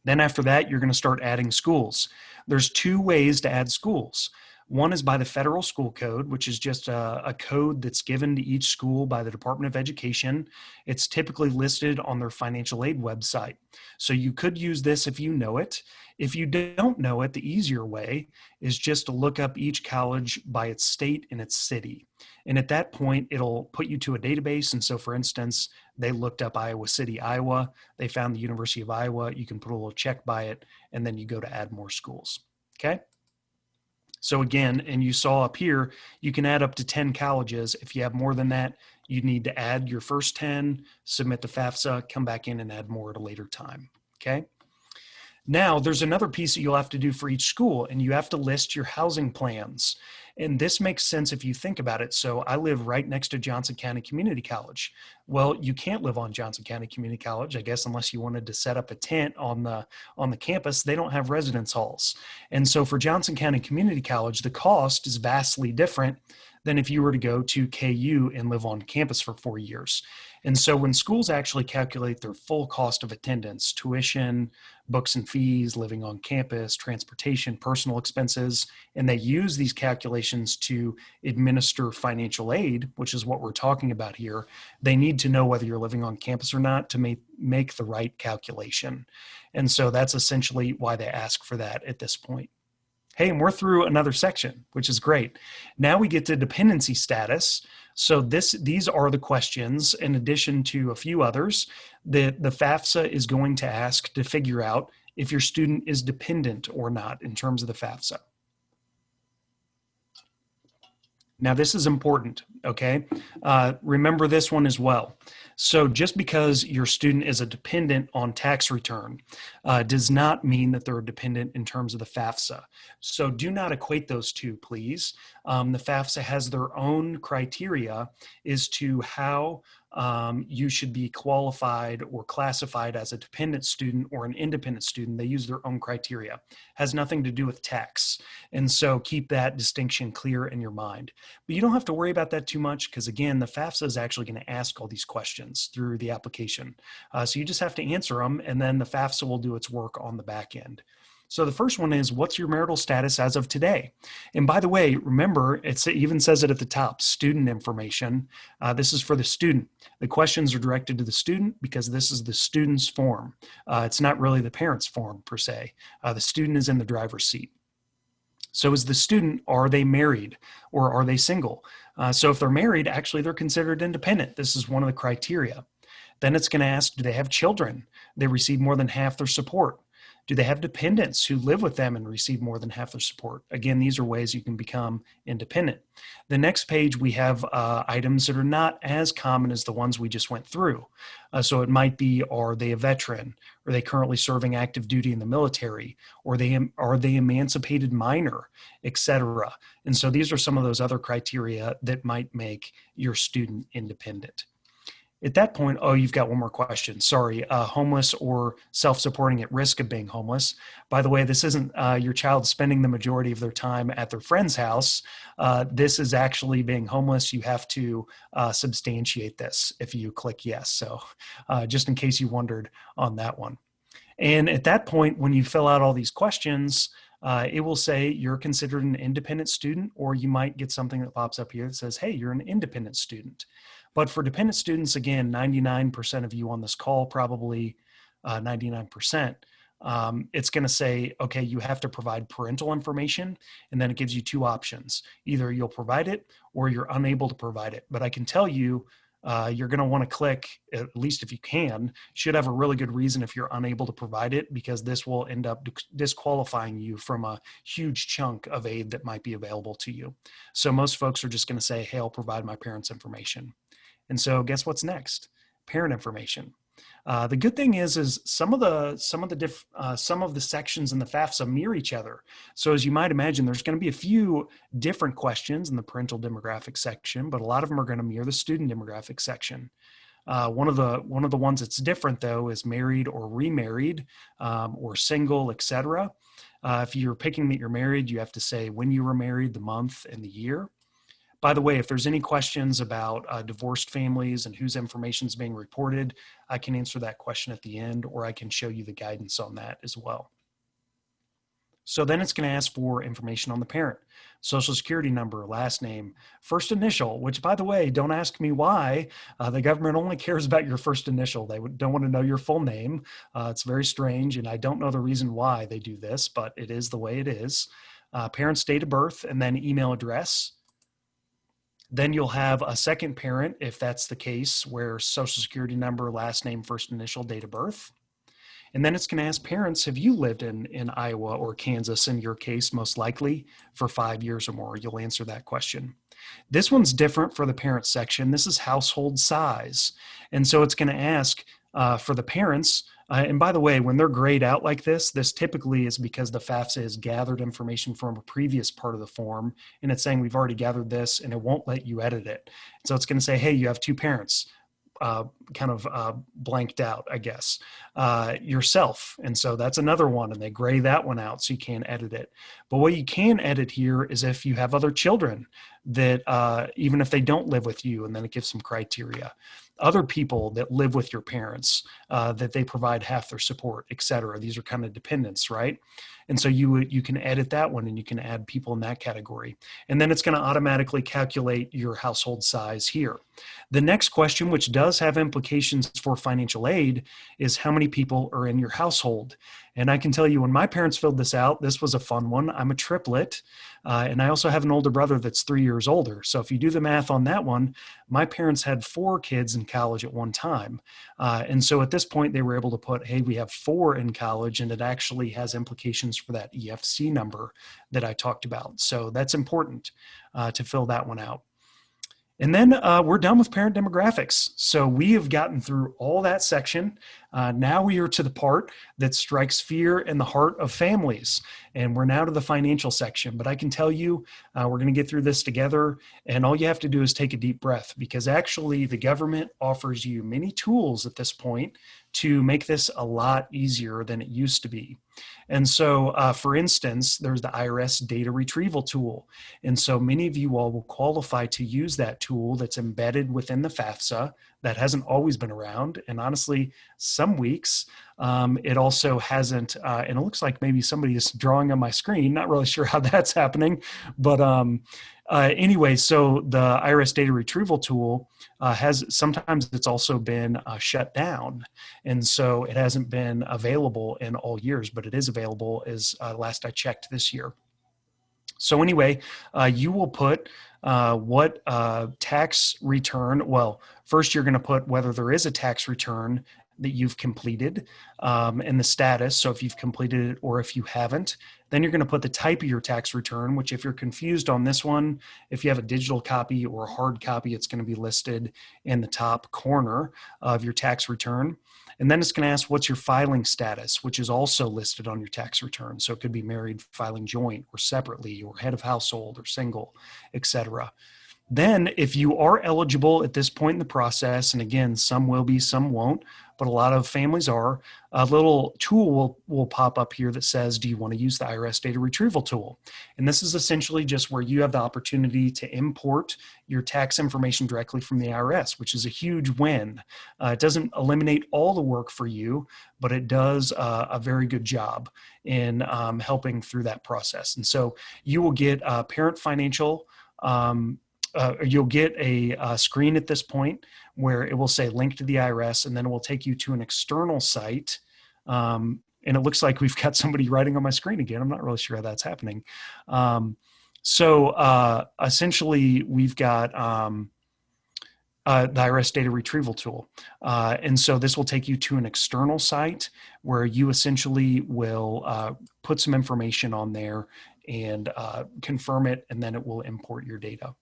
Then after that, you're going to start adding schools. There's two ways to add schools. One is by the federal school code, which is just a code that's given to each school by the Department of Education. It's typically listed on their financial aid website. So you could use this if you know it. If you don't know it, the easier way is just to look up each college by its state and its city. And at that point, it'll put you to a database. And so, for instance, they looked up Iowa City, Iowa. They found the University of Iowa. You can put a little check by it, and then you go to add more schools. Okay? So again, and you saw up here, you can add up to 10 colleges. If you have more than that, you need to add your first 10, submit to FAFSA, come back in and add more at a later time. Okay? Now, there's another piece that you'll have to do for each school, and you have to list your housing plans. And this makes sense if you think about it. So I live right next to Johnson County Community College. Well, you can't live on Johnson County Community College, I guess, unless you wanted to set up a tent on the campus. They don't have residence halls. And so for Johnson County Community College, the cost is vastly different than if you were to go to KU and live on campus for 4 years. And so when schools actually calculate their full cost of attendance, tuition, books and fees, living on campus, transportation, personal expenses, and they use these calculations to administer financial aid, which is what we're talking about here, they need to know whether you're living on campus or not to make the right calculation. And so that's essentially why they ask for that at this point. Hey, and we're through another section, which is great. Now we get to dependency status. So these are the questions, in addition to a few others, that the FAFSA is going to ask to figure out if your student is dependent or not in terms of the FAFSA. Now, this is important, okay? Remember this one as well. So just because your student is a dependent on tax return does not mean that they're a dependent in terms of the FAFSA. So do not equate those two, please. The FAFSA has their own criteria as to how you should be qualified or classified as a dependent student or an independent student. They use their own criteria. Has nothing to do with tax. And so keep that distinction clear in your mind. But you don't have to worry about that too much because, again, the FAFSA is actually going to ask all these questions through the application. So you just have to answer them, and then the FAFSA will do its work on the back end. So the first one is, what's your marital status as of today? And by the way, remember, it even says it at the top, student information. This is for the student. The questions are directed to the student because this is the student's form. It's not really the parent's form per se. The student is in the driver's seat. So as the student, are they married or are they single? So if they're married, actually they're considered independent. This is one of the criteria. Then it's going to ask, do they have children? They receive more than half their support. Do they have dependents who live with them and receive more than half their support? Again, these are ways you can become independent. The next page, we have items that are not as common as the ones we just went through. So it might be, are they a veteran? Are they currently serving active duty in the military? Or are they emancipated minor, etc.? And so these are some of those other criteria that might make your student independent. At that point, oh, you've got one more question. Sorry, homeless or self-supporting at risk of being homeless. By the way, this isn't your child spending the majority of their time at their friend's house. This is actually being homeless. You have to substantiate this if you click yes. So just in case you wondered on that one. And at that point, when you fill out all these questions, it will say you're considered an independent student, or you might get something that pops up here that says, hey, you're an independent student. But for dependent students, again, 99% of you on this call, probably 99%, it's going to say, okay, you have to provide parental information, and then it gives you two options. Either you'll provide it or you're unable to provide it. But I can tell you, you're going to want to click, at least if you can, should have a really good reason if you're unable to provide it, because this will end up disqualifying you from a huge chunk of aid that might be available to you. So most folks are just going to say, hey, I'll provide my parents' information. And so guess what's next? Parent information. The good thing is some of the sections in the FAFSA mirror each other. So as you might imagine, there's going to be a few different questions in the parental demographic section, but a lot of them are going to mirror the student demographic section. One of the ones that's different though is married or remarried, or single, etc. If you're picking that you're married, you have to say when you were married, the month and the year. By the way, if there's any questions about divorced families and whose information is being reported, I can answer that question at the end, or I can show you the guidance on that as well. So then it's going to ask for information on the parent: social security number, last name, first initial, which, by the way, don't ask me why. The government only cares about your first initial. They don't want to know your full name. It's very strange, and I don't know the reason why they do this, but it is the way it is. Parent's date of birth, and then email address. Then you'll have a second parent, if that's the case, where social security number, last name, first initial, date of birth. And then it's going to ask parents, have you lived in Iowa or Kansas, in your case, most likely, for 5 years or more? You'll answer that question. This one's different for the parent section. This is household size. And so it's going to ask for the parents. And by the way, when they're grayed out like this typically is because the FAFSA has gathered information from a previous part of the form, and it's saying we've already gathered this, and it won't let you edit it. So it's going to say, hey, you have two parents. Blanked out, I guess, yourself. And so that's another one, and they gray that one out so you can't edit it. But what you can edit here is if you have other children that even if they don't live with you, and then it gives some criteria. Other people that live with your parents, that they provide half their support, et cetera. These are kind of dependents, right? And so you can edit that one, and you can add people in that category. And then it's going to automatically calculate your household size here. The next question, which does have implications for financial aid, is how many people are in your household. And I can tell you, when my parents filled this out, this was a fun one. I'm a triplet, and I also have an older brother that's 3 years older. So if you do the math on that one, my parents had 4 kids in college at one time. And so at this point, they were able to put, hey, we have 4 in college, and it actually has implications for that EFC number that I talked about. So that's important to fill that one out. And then we're done with parent demographics. So we have gotten through all that section. Now we are to the part that strikes fear in the heart of families. And we're now to the financial section. But I can tell you, we're going to get through this together. And all you have to do is take a deep breath, because actually the government offers you many tools at this point to make this a lot easier than it used to be. And so, for instance, there's the IRS data retrieval tool. And so many of you all will qualify to use that tool that's embedded within the FAFSA. That hasn't always been around. And honestly, some weeks it also hasn't. And it looks like maybe somebody is drawing on my screen. Not really sure how that's happening. But anyway, so the IRS data retrieval tool sometimes it's also been shut down. And so it hasn't been available in all years, but it is available as last I checked this year. So anyway, you will put what tax return. Well, first you're going to put whether there is a tax return that you've completed and the status. So if you've completed it or if you haven't, then you're going to put the type of your tax return, which if you're confused on this one, if you have a digital copy or a hard copy, it's going to be listed in the top corner of your tax return. And then it's going to ask what's your filing status, which is also listed on your tax return. So it could be married, filing joint, or separately, or head of household, or single, etc. Then if you are eligible at this point in the process, and again, some will be, some won't, but a lot of families are, a little tool will pop up here that says, do you want to use the IRS data retrieval tool? And this is essentially just where you have the opportunity to import your tax information directly from the IRS, which is a huge win. It doesn't eliminate all the work for you, but it does a very good job in helping through that process. And so you will get parent financial, you'll get a screen at this point where it will say link to the IRS, and then it will take you to an external site. And it looks like we've got somebody writing on my screen again. I'm not really sure how that's happening. So essentially, we've got the IRS data retrieval tool. And so this will take you to an external site where you essentially will put some information on there and confirm it, and then it will import your data.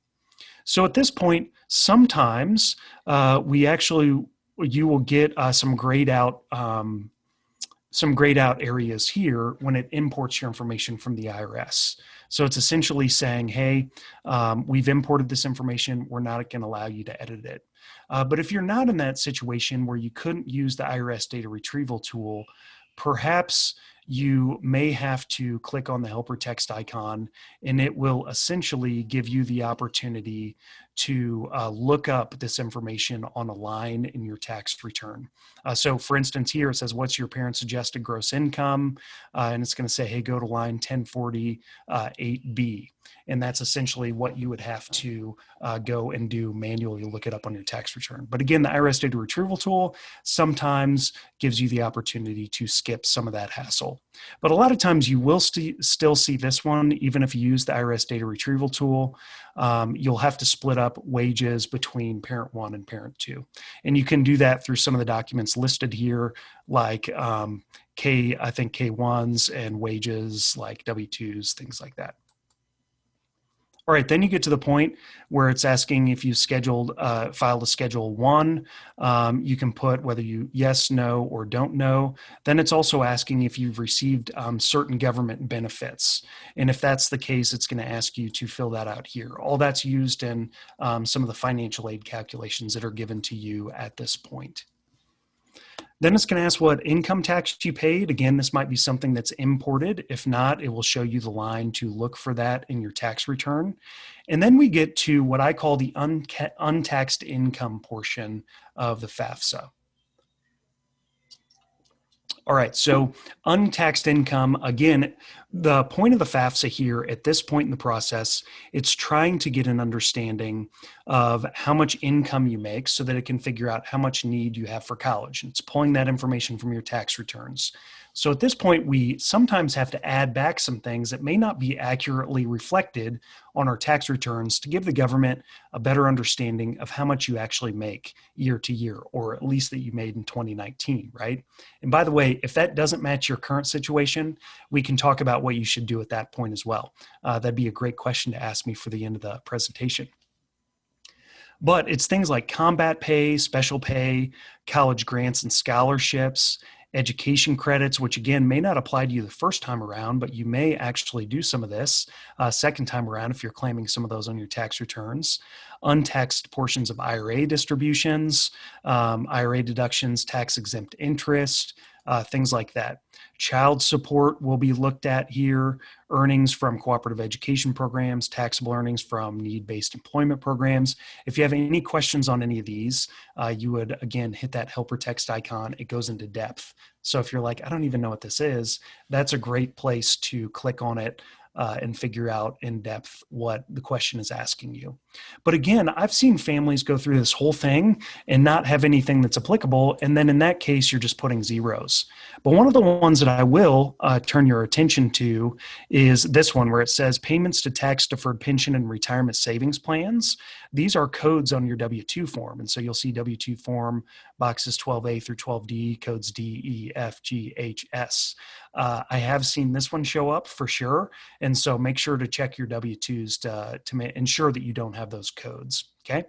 So at this point, sometimes you will get some grayed out areas here when it imports your information from the IRS. So it's essentially saying, hey, we've imported this information. We're not going to allow you to edit it. But if you're not in that situation where you couldn't use the IRS data retrieval tool, perhaps you may have to click on the helper text icon, and it will essentially give you the opportunity to look up this information on a line in your tax return. So for instance, here it says, what's your parents' suggested gross income? And it's going to say, hey, go to line 1040 8B. And that's essentially what you would have to go and do manually, look it up on your tax return. But again, the IRS data retrieval tool sometimes gives you the opportunity to skip some of that hassle. But a lot of times you will still see this one, even if you use the IRS data retrieval tool. You'll have to split up wages between parent one and parent two. And you can do that through some of the documents listed here, like I think K1s and wages like W2s, things like that. All right, then you get to the point where it's asking if you filed a Schedule 1. You can put whether you yes, no, or don't know. Then it's also asking if you've received certain government benefits. And if that's the case, it's going to ask you to fill that out here. All that's used in some of the financial aid calculations that are given to you at this point. Then it's going to ask what income tax you paid. Again, this might be something that's imported. If not, it will show you the line to look for that in your tax return. And then we get to what I call the untaxed income portion of the FAFSA. All right, so untaxed income, again, the point of the FAFSA here at this point in the process, it's trying to get an understanding of how much income you make so that it can figure out how much need you have for college. And it's pulling that information from your tax returns. So at this point, we sometimes have to add back some things that may not be accurately reflected on our tax returns to give the government a better understanding of how much you actually make year to year, or at least that you made in 2019, right? And by the way, if that doesn't match your current situation, we can talk about what you should do at that point as well. That'd be a great question to ask me for the end of the presentation. But it's things like combat pay, special pay, college grants and scholarships, education credits, which again may not apply to you the first time around, but you may actually do some of this second time around if you're claiming some of those on your tax returns. Untaxed portions of IRA distributions, IRA deductions, tax exempt interest, things like that. Child support will be looked at here, earnings from cooperative education programs, taxable earnings from need-based employment programs. If you have any questions on any of these, you would, again, hit that helper text icon. It goes into depth. So if you're like, I don't even know what this is, that's a great place to click on it and figure out in depth what the question is asking you. But again, I've seen families go through this whole thing and not have anything that's applicable. And then in that case, you're just putting zeros. But one of the ones that I will turn your attention to is this one where it says payments to tax deferred pension and retirement savings plans. These are codes on your W-2 form. And so you'll see W-2 form boxes 12A through 12D, codes D, E, F, G, H, S. I have seen this one show up for sure. And so make sure to check your W-2s to ensure that you don't have those codes, okay?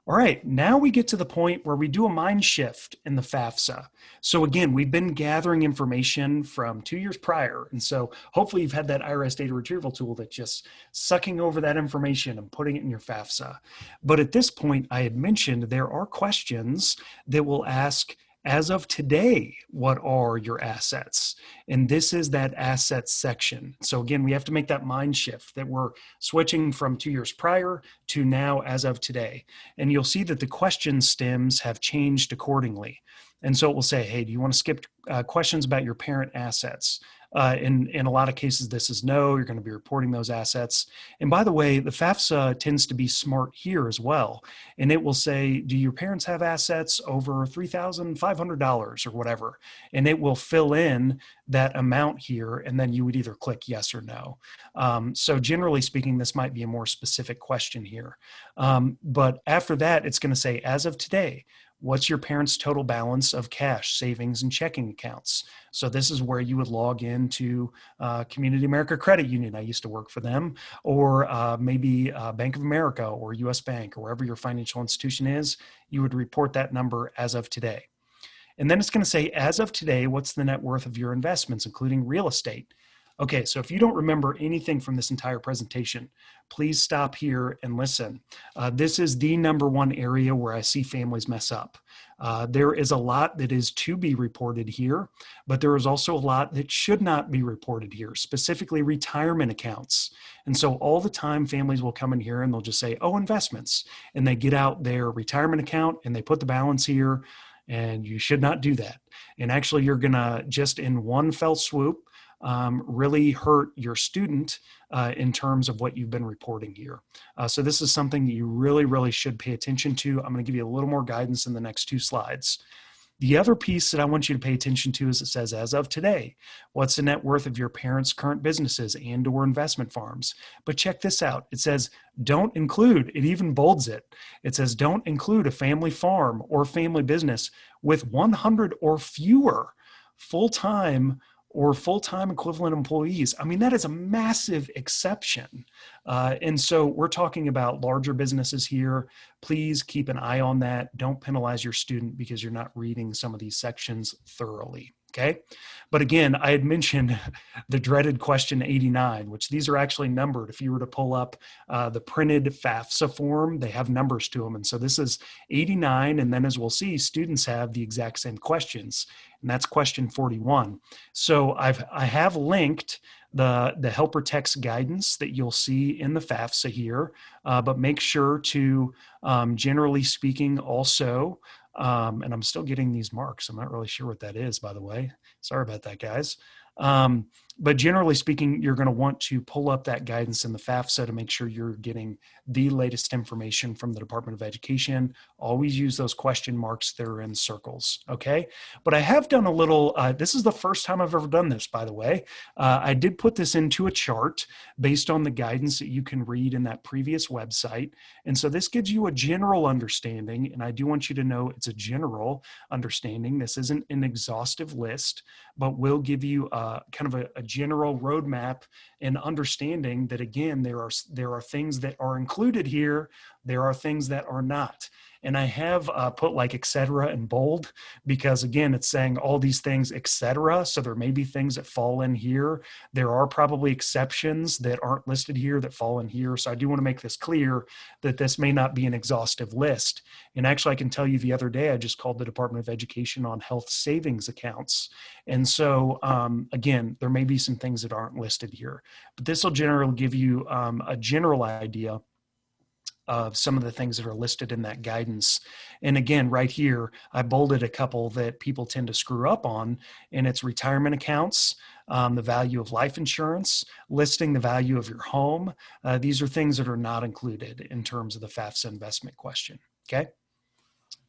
All right, now we get to the point where we do a mind shift in the FAFSA. So again, we've been gathering information from 2 years prior. And so hopefully you've had that IRS data retrieval tool that's just sucking over that information and putting it in your FAFSA. But at this point, I had mentioned there are questions that will ask, as of today, what are your assets? And this is that assets section. So again, we have to make that mind shift that we're switching from 2 years prior to now as of today. And you'll see that the question stems have changed accordingly. And so it will say, hey, do you want to skip questions about your parent assets? In a lot of cases, this is no, you're going to be reporting those assets. And by the way, the FAFSA tends to be smart here as well. And it will say, do your parents have assets over $3,500 or whatever? And it will fill in that amount here. And then you would either click yes or no. So generally speaking, this might be a more specific question here. But after that, it's going to say, as of today, what's your parents' total balance of cash, savings, and checking accounts? So this is where you would log into Community America Credit Union. I used to work for them, or maybe Bank of America or US Bank, or wherever your financial institution is. You would report that number as of today. And then it's going to say, as of today, what's the net worth of your investments, including real estate? Okay, so if you don't remember anything from this entire presentation, please stop here and listen. This is the number one area where I see families mess up. There is a lot that is to be reported here, but there is also a lot that should not be reported here, specifically retirement accounts. And so all the time families will come in here and they'll just say, oh, investments. And they get out their retirement account and they put the balance here, and you should not do that. And actually, you're going to just in one fell swoop really hurt your student in terms of what you've been reporting here. So this is something that you really, really should pay attention to. I'm going to give you a little more guidance in the next 2 slides. The other piece that I want you to pay attention to is it says, as of today, what's the net worth of your parents' current businesses and or investment farms? But check this out. It says, don't include, it even bolds it. It says, don't include a family farm or family business with 100 or fewer full-time or full-time equivalent employees. I mean, that is a massive exception. And so we're talking about larger businesses here. Please keep an eye on that. Don't penalize your student because you're not reading some of these sections thoroughly. Okay. But again, I had mentioned the dreaded question 89, which these are actually numbered. If you were to pull up the printed FAFSA form, they have numbers to them. And so this is 89. And then as we'll see, students have the exact same questions. And that's question 41. So I have linked the helper text guidance that you'll see in the FAFSA here, but make sure to, generally speaking, also, and I'm still getting these marks. I'm not really sure what that is, by the way. Sorry about that, guys. But generally speaking, you're going to want to pull up that guidance in the FAFSA to make sure you're getting the latest information from the Department of Education. Always use those question marks that are in circles, okay? But I have done a little, this is the first time I've ever done this, by the way. I did put this into a chart based on the guidance that you can read in that previous website. And so this gives you a general understanding, and I do want you to know it's a general understanding. This isn't an exhaustive list, but will give you kind of a general roadmap and understanding that, again, there are things that are included here. There are things that are not. And I have put like et cetera in bold because, again, it's saying all these things, et cetera. So there may be things that fall in here. There are probably exceptions that aren't listed here that fall in here. So I do want to make this clear that this may not be an exhaustive list. And actually, I can tell you the other day, I just called the Department of Education on health savings accounts. And so, again, there may be some things that aren't listed here, but this will generally give you a general idea of some of the things that are listed in that guidance. And again, right here, I bolded a couple that people tend to screw up on, and it's retirement accounts, the value of life insurance, listing the value of your home. These are things that are not included in terms of the FAFSA investment question, okay?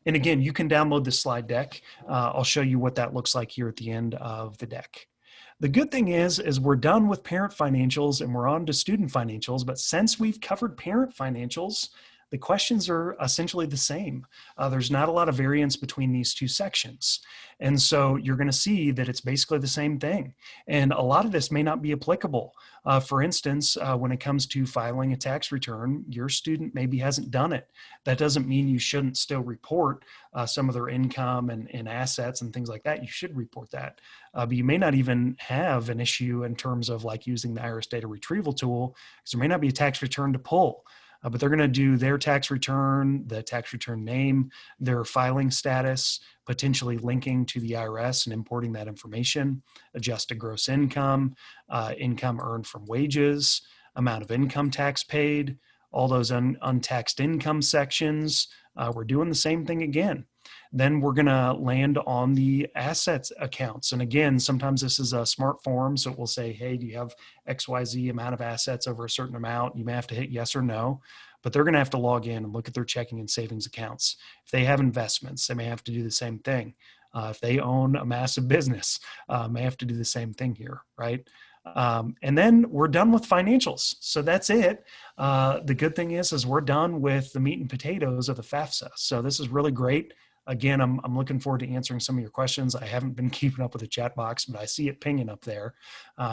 And again, you can download the slide deck. I'll show you what that looks like here at the end of the deck. The good thing is we're done with parent financials and we're on to student financials. But since we've covered parent financials, the questions are essentially the same. There's not a lot of variance between these two sections. And so you're going to see that it's basically the same thing. And a lot of this may not be applicable. For instance, when it comes to filing a tax return, your student maybe hasn't done it. That doesn't mean you shouldn't still report some of their income and assets and things like that. You should report that. But you may not even have an issue in terms of like using the IRS data retrieval tool, because there may not be a tax return to pull. But they're going to do their tax return, the tax return name, their filing status, potentially linking to the IRS and importing that information, adjusted gross income, income earned from wages, amount of income tax paid, all those untaxed income sections. We're doing the same thing again. Then we're going to land on the assets accounts. And again, sometimes this is a smart form. So it will say, hey, do you have XYZ amount of assets over a certain amount? You may have to hit yes or no, but they're going to have to log in and look at their checking and savings accounts. If they have investments, they may have to do the same thing. If they own a massive business, may have to do the same thing here, right? And then we're done with financials. So that's it. The good thing is we're done with the meat and potatoes of the FAFSA. So this is really great. Again, I'm looking forward to answering some of your questions. I haven't been keeping up with the chat box, but I see it pinging up there.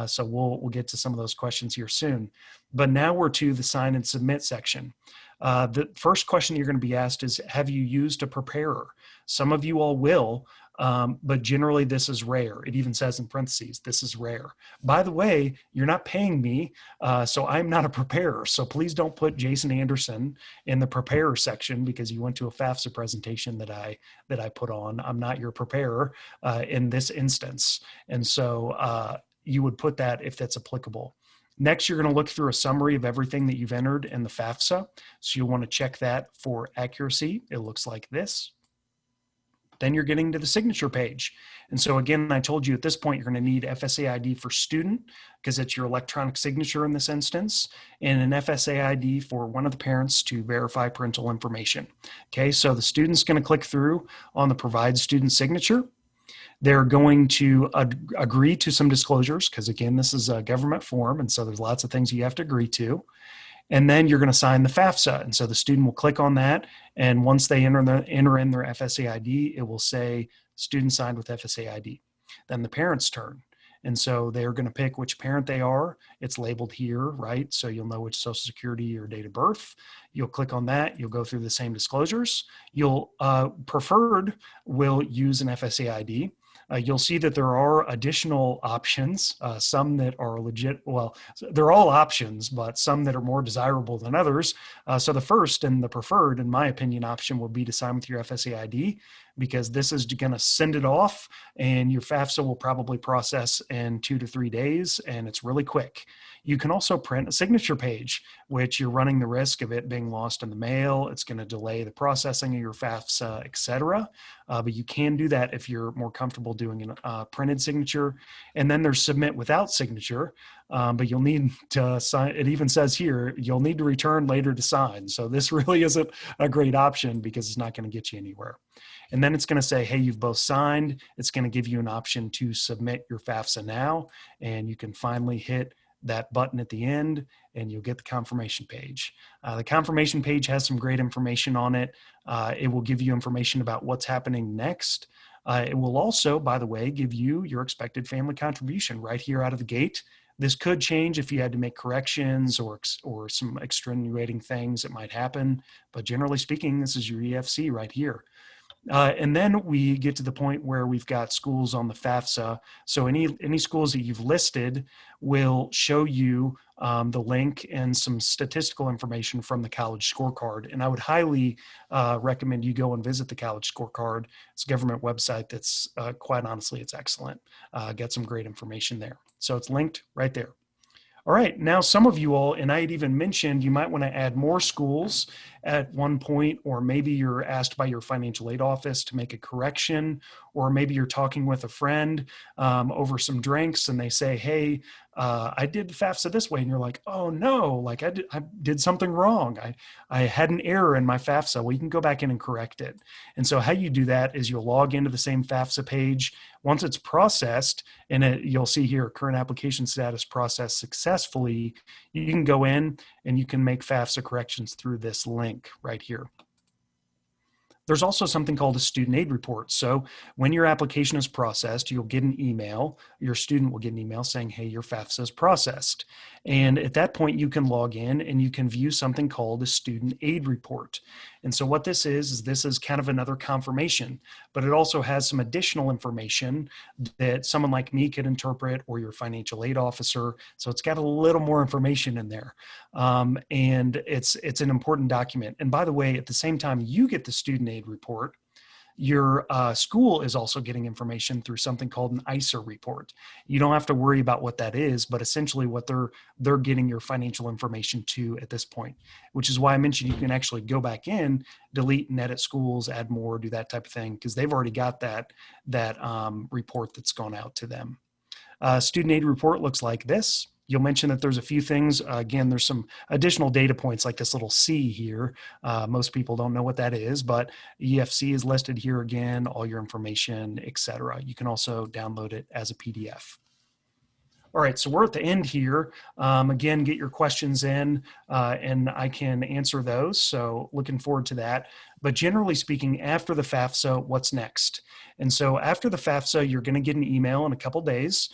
So we'll get to some of those questions here soon. But now we're to the sign and submit section. The first question you're going to be asked is, have you used a preparer? Some of you all will, But generally this is rare. It even says in parentheses, this is rare. By the way, you're not paying me, so I'm not a preparer. So please don't put Jason Anderson in the preparer section because you went to a FAFSA presentation that I put on. I'm not your preparer in this instance. And so you would put that if that's applicable. Next, you're going to look through a summary of everything that you've entered in the FAFSA. So you'll want to check that for accuracy. It looks like this. Then you're getting to the signature page. And so again, I told you at this point, you're going to need FSA ID for student because it's your electronic signature in this instance, and an FSA ID for one of the parents to verify parental information. Okay, so the student's going to click through on the provide student signature. They're going to agree to some disclosures because again, this is a government form. And so there's lots of things you have to agree to. And then you're going to sign the FAFSA. And so the student will click on that. And once they enter in their FSA ID, it will say student signed with FSA ID. Then the parent's turn. And so they're going to pick which parent they are. It's labeled here, right? So you'll know which social security or date of birth. You'll click on that. You'll go through the same disclosures. You'll preferred will use an FSA ID. You'll see that there are additional options, some that are legit. Well, they're all options, but some that are more desirable than others. So the first and the preferred, in my opinion, option will be to sign with your FSA ID because this is going to send it off and your FAFSA will probably process in 2 to 3 days and it's really quick. You can also print a signature page, which you're running the risk of it being lost in the mail. It's going to delay the processing of your FAFSA, et cetera. But you can do that if you're more comfortable doing a printed signature. And then there's submit without signature, but you'll need to sign. It even says here, you'll need to return later to sign. So this really isn't a great option because it's not going to get you anywhere. And then it's going to say, hey, you've both signed. It's going to give you an option to submit your FAFSA now. And you can finally hit that button at the end and you'll get the confirmation page. The confirmation page has some great information on it. It will give you information about what's happening next. It will also, by the way, give you your expected family contribution right here out of the gate. This could change if you had to make corrections or some extenuating things that might happen. But generally speaking, this is your EFC right here. And then we get to the point where we've got schools on the FAFSA. So any schools that you've listed will show you the link and some statistical information from the college scorecard. And I would highly recommend you go and visit the college scorecard. It's a government website that's quite honestly, it's excellent. Got some great information there. So it's linked right there. All right, now some of you all, and I had even mentioned you might want to add more schools at one point, or maybe you're asked by your financial aid office to make a correction, or maybe you're talking with a friend over some drinks and they say, hey, I did FAFSA this way. And you're like, oh no, like I did something wrong. I had an error in my FAFSA. Well, you can go back in and correct it. And so how you do that is you'll log into the same FAFSA page. Once it's processed, and you'll see here, current application status processed successfully, you can go in and you can make FAFSA corrections through this link right here. There's also something called a student aid report. So when your application is processed, you'll get an email, your student will get an email saying, hey, your FAFSA is processed. And at that point, you can log in and you can view something called a student aid report. And so what this is this is kind of another confirmation, but it also has some additional information that someone like me could interpret or your financial aid officer. So it's got a little more information in there. And it's an important document. And by the way, at the same time you get the student aid report, your school is also getting information through something called an ISA report. You don't have to worry about what that is, but essentially what they're getting your financial information to at this point, which is why I mentioned you can actually go back in, delete and edit schools, add more, do that type of thing, because they've already got that report that's gone out to them. Student aid report looks like this. You'll mention that there's a few things. Again, there's some additional data points like this little C here. Most people don't know what that is, but EFC is listed here again, all your information, etc. You can also download it as a PDF. All right, so we're at the end here. Again, get your questions in and I can answer those. So looking forward to that. But generally speaking, after the FAFSA, what's next? And so after the FAFSA, you're going to get an email in a couple days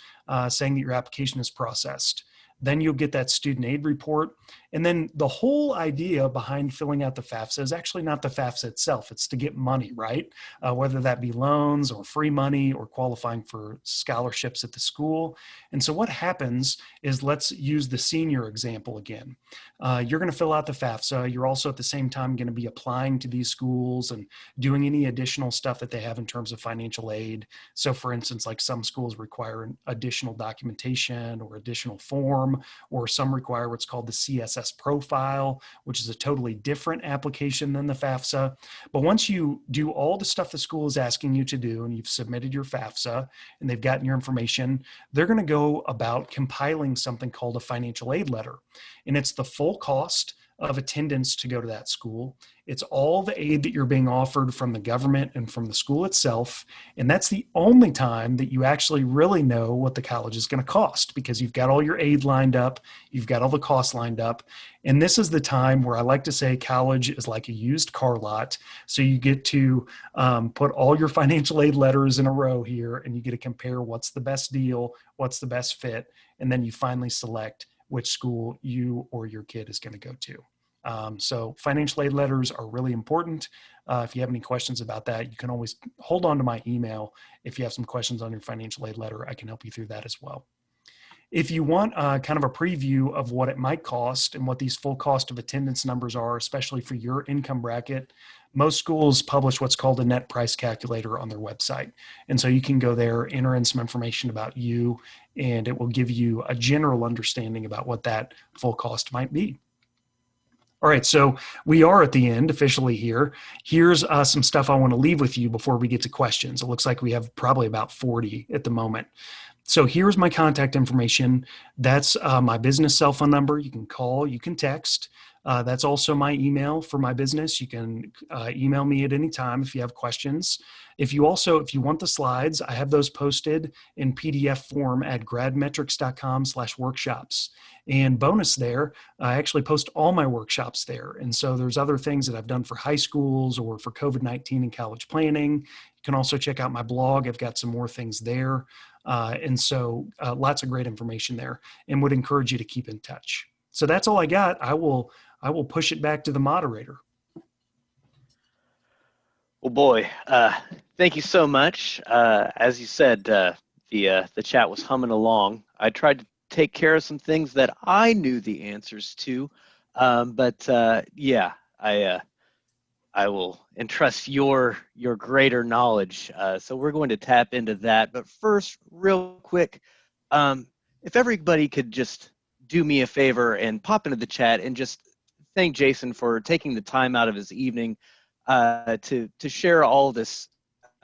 saying that your application is processed. Then you'll get that student aid report. And then the whole idea behind filling out the FAFSA is actually not the FAFSA itself. It's to get money, right? Whether that be loans or free money or qualifying for scholarships at the school. And so what happens is, let's use the senior example again. You're going to fill out the FAFSA. You're also at the same time going to be applying to these schools and doing any additional stuff that they have in terms of financial aid. So for instance, like some schools require additional documentation or additional form, or some require what's called the CSS profile, which is a totally different application than the FAFSA. But once you do all the stuff the school is asking you to do and you've submitted your FAFSA and they've gotten your information, they're going to go about compiling something called a financial aid letter. And it's the full cost of attendance to go to that school. It's all the aid that you're being offered from the government and from the school itself. And that's the only time that you actually really know what the college is going to cost, because you've got all your aid lined up, you've got all the costs lined up. And this is the time where I like to say college is like a used car lot. So you get to put all your financial aid letters in a row here, and you get to compare what's the best deal, what's the best fit, and then you finally select which school you or your kid is going to go to. So financial aid letters are really important. If you have any questions about that, you can always hold on to my email. If you have some questions on your financial aid letter, I can help you through that as well. If you want kind of a preview of what it might cost and what these full cost of attendance numbers are, especially for your income bracket, most schools publish what's called a net price calculator on their website. And so you can go there, enter in some information about you, and it will give you a general understanding about what that full cost might be. All right, so we are at the end officially here. Here's some stuff I want to leave with you before we get to questions. It looks like we have probably about 40 at the moment. So here's my contact information. That's my business cell phone number. You can call, you can text. That's also my email for my business. You can email me at any time if you have questions. If you want the slides, I have those posted in PDF form at gradmetrics.com/workshops. And bonus there, I actually post all my workshops there. And so there's other things that I've done for high schools or for COVID-19 and college planning. You can also check out my blog. I've got some more things there. And so lots of great information there, and would encourage you to keep in touch. So that's all I got. I will push it back to the moderator. Well, boy, thank you so much. As you said, the chat was humming along. I tried to take care of some things that I knew the answers to, but yeah, I will entrust your greater knowledge. So we're going to tap into that. But first, real quick, if everybody could just do me a favor and pop into the chat and just thank Jason for taking the time out of his evening to share all this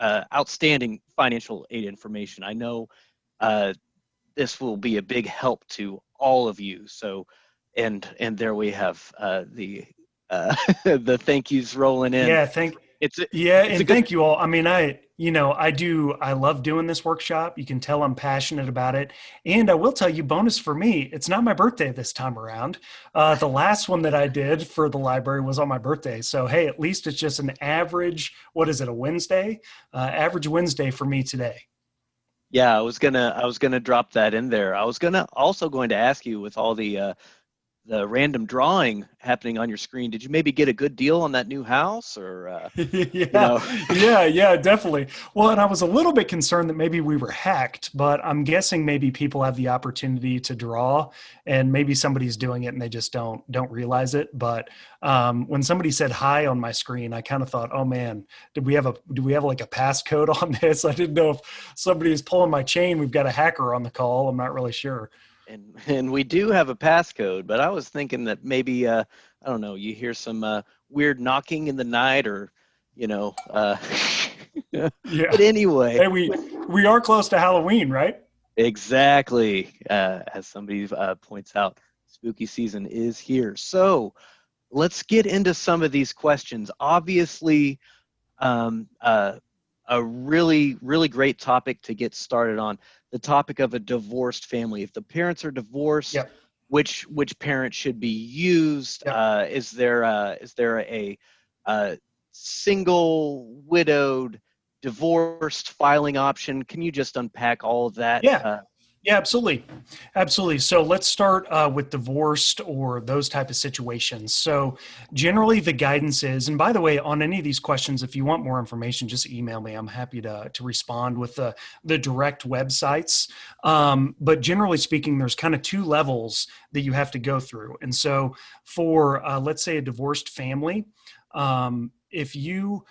outstanding financial aid information. I know this will be a big help to all of you. So, and there we have the the thank yous rolling in. Yeah, It's a and good. thank you all. I mean, I love doing this workshop. You can tell I'm passionate about it. And I will tell you, bonus for me, it's not my birthday this time around. The last one that I did for the library was on my birthday. So, hey, at least it's just an average, what is it, a Wednesday? Average Wednesday for me today. Yeah, I was gonna drop that in there. I was also going to ask you, with all the random drawing happening on your screen, did you maybe get a good deal on that new house, or Yeah, yeah, definitely. Well, and I was a little bit concerned that maybe we were hacked, but I'm guessing maybe people have the opportunity to draw, and maybe somebody's doing it and they just don't realize it. But when somebody said hi on my screen, I kind of thought, oh man, do we have like a passcode on this? I didn't know if somebody is pulling my chain. We've got a hacker on the call. I'm not really sure. And we do have a passcode, but I was thinking that maybe I don't know, you hear some weird knocking in the night, or Yeah. but anyway. Hey, we are close to Halloween, right? Exactly. As somebody points out, spooky season is here. So let's get into some of these questions. Obviously, a really, really great topic to get started on, the topic of a divorced family. If the parents are divorced, Yep. which parent should be used? Yep. Is there a single, widowed, divorced filing option? Can you just unpack all of that? Yeah. Yeah, absolutely. Absolutely. So let's start with divorced or those type of situations. So generally the guidance is, and by the way, on any of these questions, if you want more information, just email me. I'm happy to respond with the direct websites. But generally speaking, there's kind of two levels that you have to go through. And so for, let's say, a divorced family, if you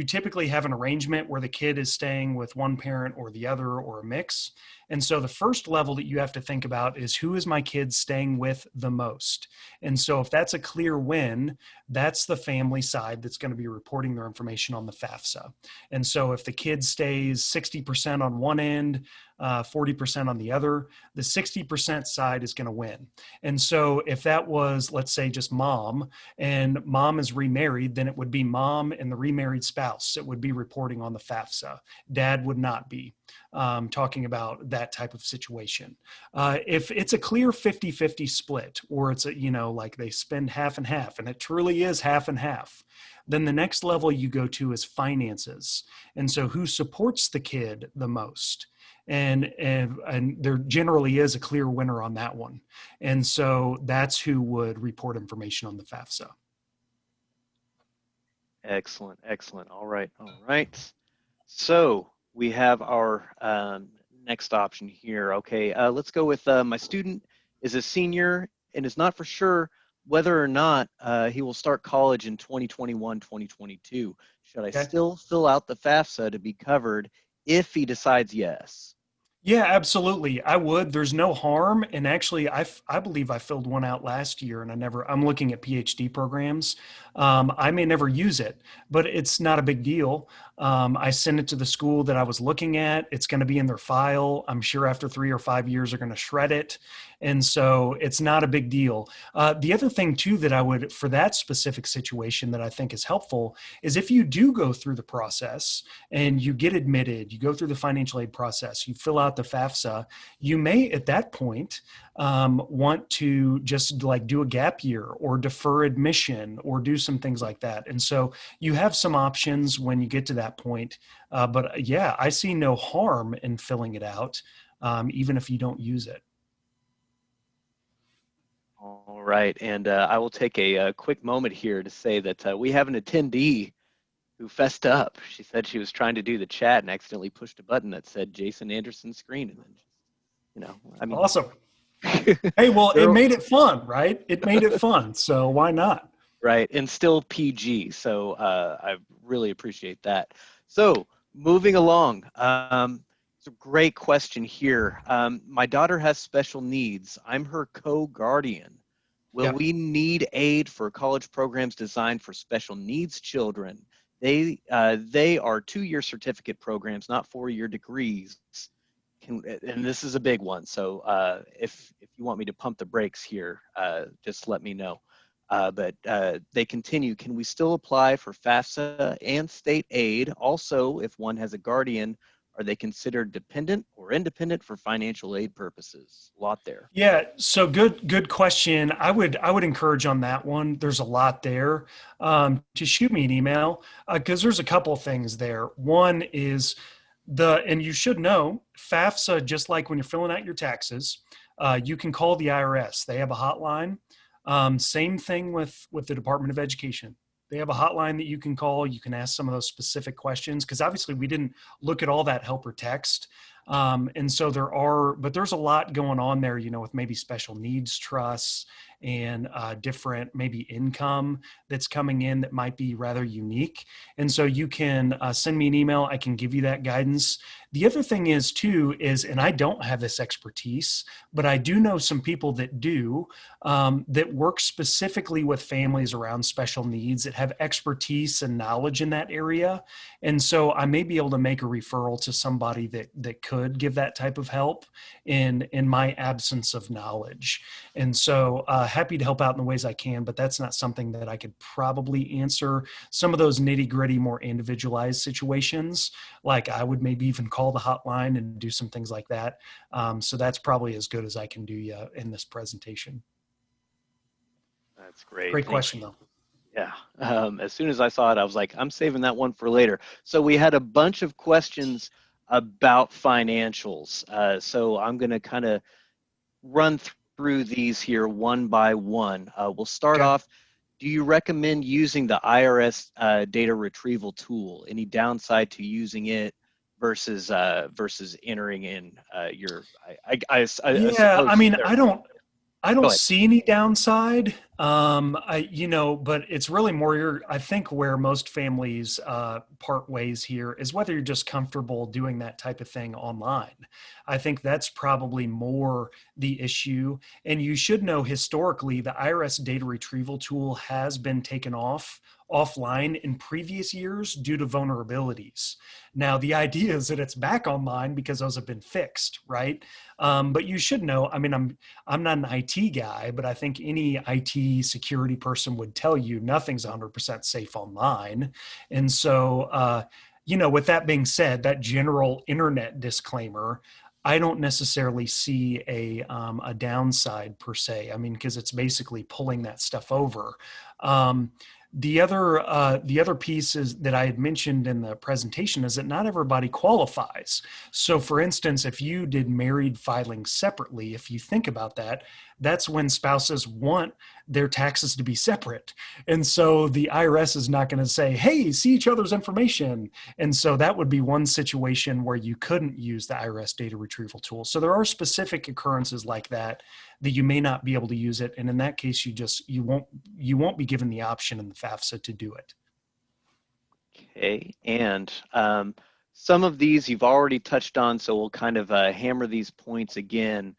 typically have an arrangement where the kid is staying with one parent or the other or a mix. And so the first level that you have to think about is, who is my kid staying with the most? And so if that's a clear win, that's the family side that's going to be reporting their information on the FAFSA. And so if the kid stays 60% on one end, 40% on the other, the 60% side is going to win. And so if that was, let's say, just mom, and mom is remarried, then it would be mom and the remarried spouse. It would be reporting on the FAFSA. Dad would not be talking about that type of situation. If it's a clear 50-50 split, or it's like they spend half and half, and it truly is half and half, then the next level you go to is finances. And so who supports the kid the most? And there generally is a clear winner on that one. And so that's who would report information on the FAFSA. Excellent, excellent. All right, all right. So we have our next option here. Okay, let's go with my student is a senior and is not for sure whether or not he will start college in 2021, 2022. Should I Okay. still fill out the FAFSA to be covered if he decides yes? Yeah, absolutely. I would. There's no harm. And actually, I believe I filled one out last year, and I'm looking at PhD programs. I may never use it, but it's not a big deal. I send it to the school that I was looking at. It's going to be in their file. I'm sure after 3 or 5 years, they're going to shred it. And so it's not a big deal. The other thing, too, that I would, for that specific situation, that I think is helpful is, if you do go through the process and you get admitted, you go through the financial aid process, you fill out the FAFSA, you may at that point want to just like do a gap year or defer admission or do some things like that. And so you have some options when you get to that point. But yeah, I see no harm in filling it out, even if you don't use it. All right, and I will take a quick moment here to say that we have an attendee who fessed up. She said she was trying to do the chat and accidentally pushed a button that said Jason Anderson screen, and then I mean, Awesome. Hey, well, it girl, made it fun, right? It made it fun. So why not? right, and still PG. So I really appreciate that. So moving along, it's a great question here. My daughter has special needs. I'm her co-guardian. Will Yeah. we need aid for college programs designed for special needs children? They are 2-year certificate programs, not 4-year degrees. And this is a big one. So if you want me to pump the brakes here, just let me know. But they continue. Can we still apply for FAFSA and state aid? Also, if one has a guardian, are they considered dependent or independent for financial aid purposes? A lot there. Yeah, so good question. I would encourage on that one. There's a lot there. To shoot me an email, because there's a couple of things there. One is and you should know, FAFSA, just like when you're filling out your taxes, you can call the IRS. They have a hotline. Same thing with the Department of Education. They have a hotline that you can call. You can ask some of those specific questions, because obviously we didn't look at all that helper text. And so but there's a lot going on there, with maybe special needs trusts and different maybe income that's coming in that might be rather unique. And so you can send me an email. I can give you that guidance. The other thing is too, and I don't have this expertise, but I do know some people that do, that work specifically with families around special needs, that have expertise and knowledge in that area. And so I may be able to make a referral to somebody that could give that type of help in my absence of knowledge. And so happy to help out in the ways I can, but that's not something that I could probably answer. Some of those nitty gritty, more individualized situations, like I would maybe even call the hotline and do some things like that. So that's probably as good as I can do in this presentation. That's great. Great Thank question, you. though. Yeah. As soon as I saw it, I was like, I'm saving that one for later. So we had a bunch of questions about financials. So I'm going to kind of run through these here one by one. We'll start Okay. off. Do you recommend using the IRS data retrieval tool? Any downside to using it versus entering in your? I Yeah, I suppose mean, there. I Go don't ahead. see any downside. But it's really more I think where most families part ways here is whether you're just comfortable doing that type of thing online. I think that's probably more the issue. And you should know historically, the IRS data retrieval tool has been taken offline in previous years due to vulnerabilities. Now, the idea is that it's back online because those have been fixed, right? But you should know, I mean, I'm not an IT guy, but I think any IT security person would tell you nothing's 100% safe online. And so, with that being said, that general internet disclaimer, I don't necessarily see a downside per se. I mean, because it's basically pulling that stuff over. Um, the other piece is that I had mentioned in the presentation is that not everybody qualifies. So, for instance, if you did married filing separately, if you think about that, that's when spouses want their taxes to be separate. And so the IRS is not going to say, hey, see each other's information. And so that would be one situation where you couldn't use the IRS data retrieval tool. So there are specific occurrences like that you may not be able to use it. And in that case, you won't be given the option in the FAFSA to do it. Okay, and some of these you've already touched on, so we'll kind of hammer these points again.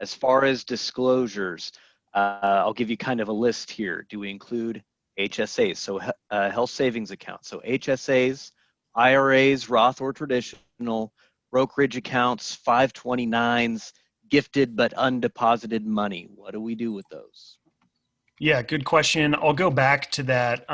As far as disclosures, I'll give you kind of a list here. Do we include HSAs, so health savings accounts, so HSAs, IRAs, Roth or traditional, brokerage accounts, 529s, gifted but undeposited money? What do we do with those? Yeah, good question. I'll go back to that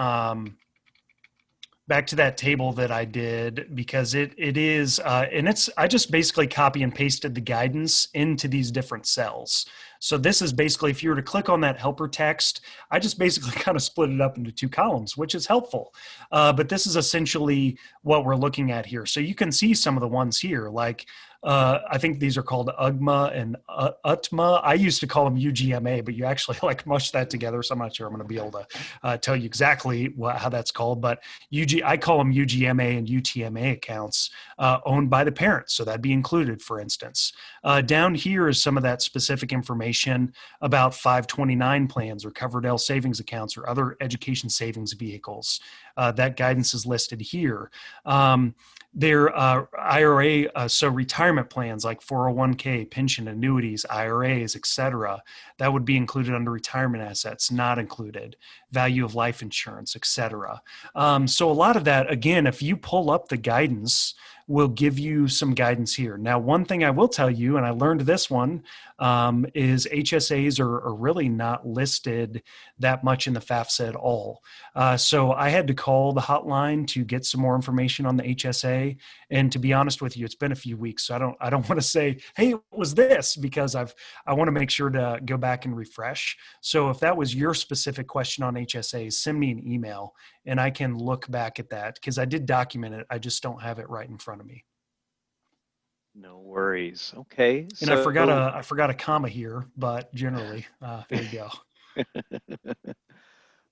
table that I did because it is and it's I just basically copy and pasted the guidance into these different cells. So this is basically if you were to click on that helper text, I just basically kind of split it up into two columns, which is helpful. But this is essentially what we're looking at here. So you can see some of the ones here, like I think these are called UGMA and UTMA. I used to call them UGMA, but you actually like mush that together. So I'm not sure I'm going to be able to tell you exactly how that's called. But I call them UGMA and UTMA accounts owned by the parents. So that'd be included, for instance. Down here is some of that specific information about 529 plans or covered L savings accounts or other education savings vehicles. That guidance is listed here. Their IRA, so retirement plans like 401k, pension, annuities, IRAs, et cetera, that would be included under retirement assets, not included, value of life insurance, et cetera. So a lot of that, again, if you pull up the guidance, will give you some guidance here. Now, one thing I will tell you, and I learned this one, is HSAs are really not listed that much in the FAFSA at all. So I had to call the hotline to get some more information on the HSA. And to be honest with you, it's been a few weeks, so I don't want to say, hey, it was this, because I want to make sure to go back and refresh. So if that was your specific question on HSAs, send me an email and I can look back at that because I did document it. I just don't have it right in front of me. No worries. Okay, And I forgot so a comma here, but generally, there you go.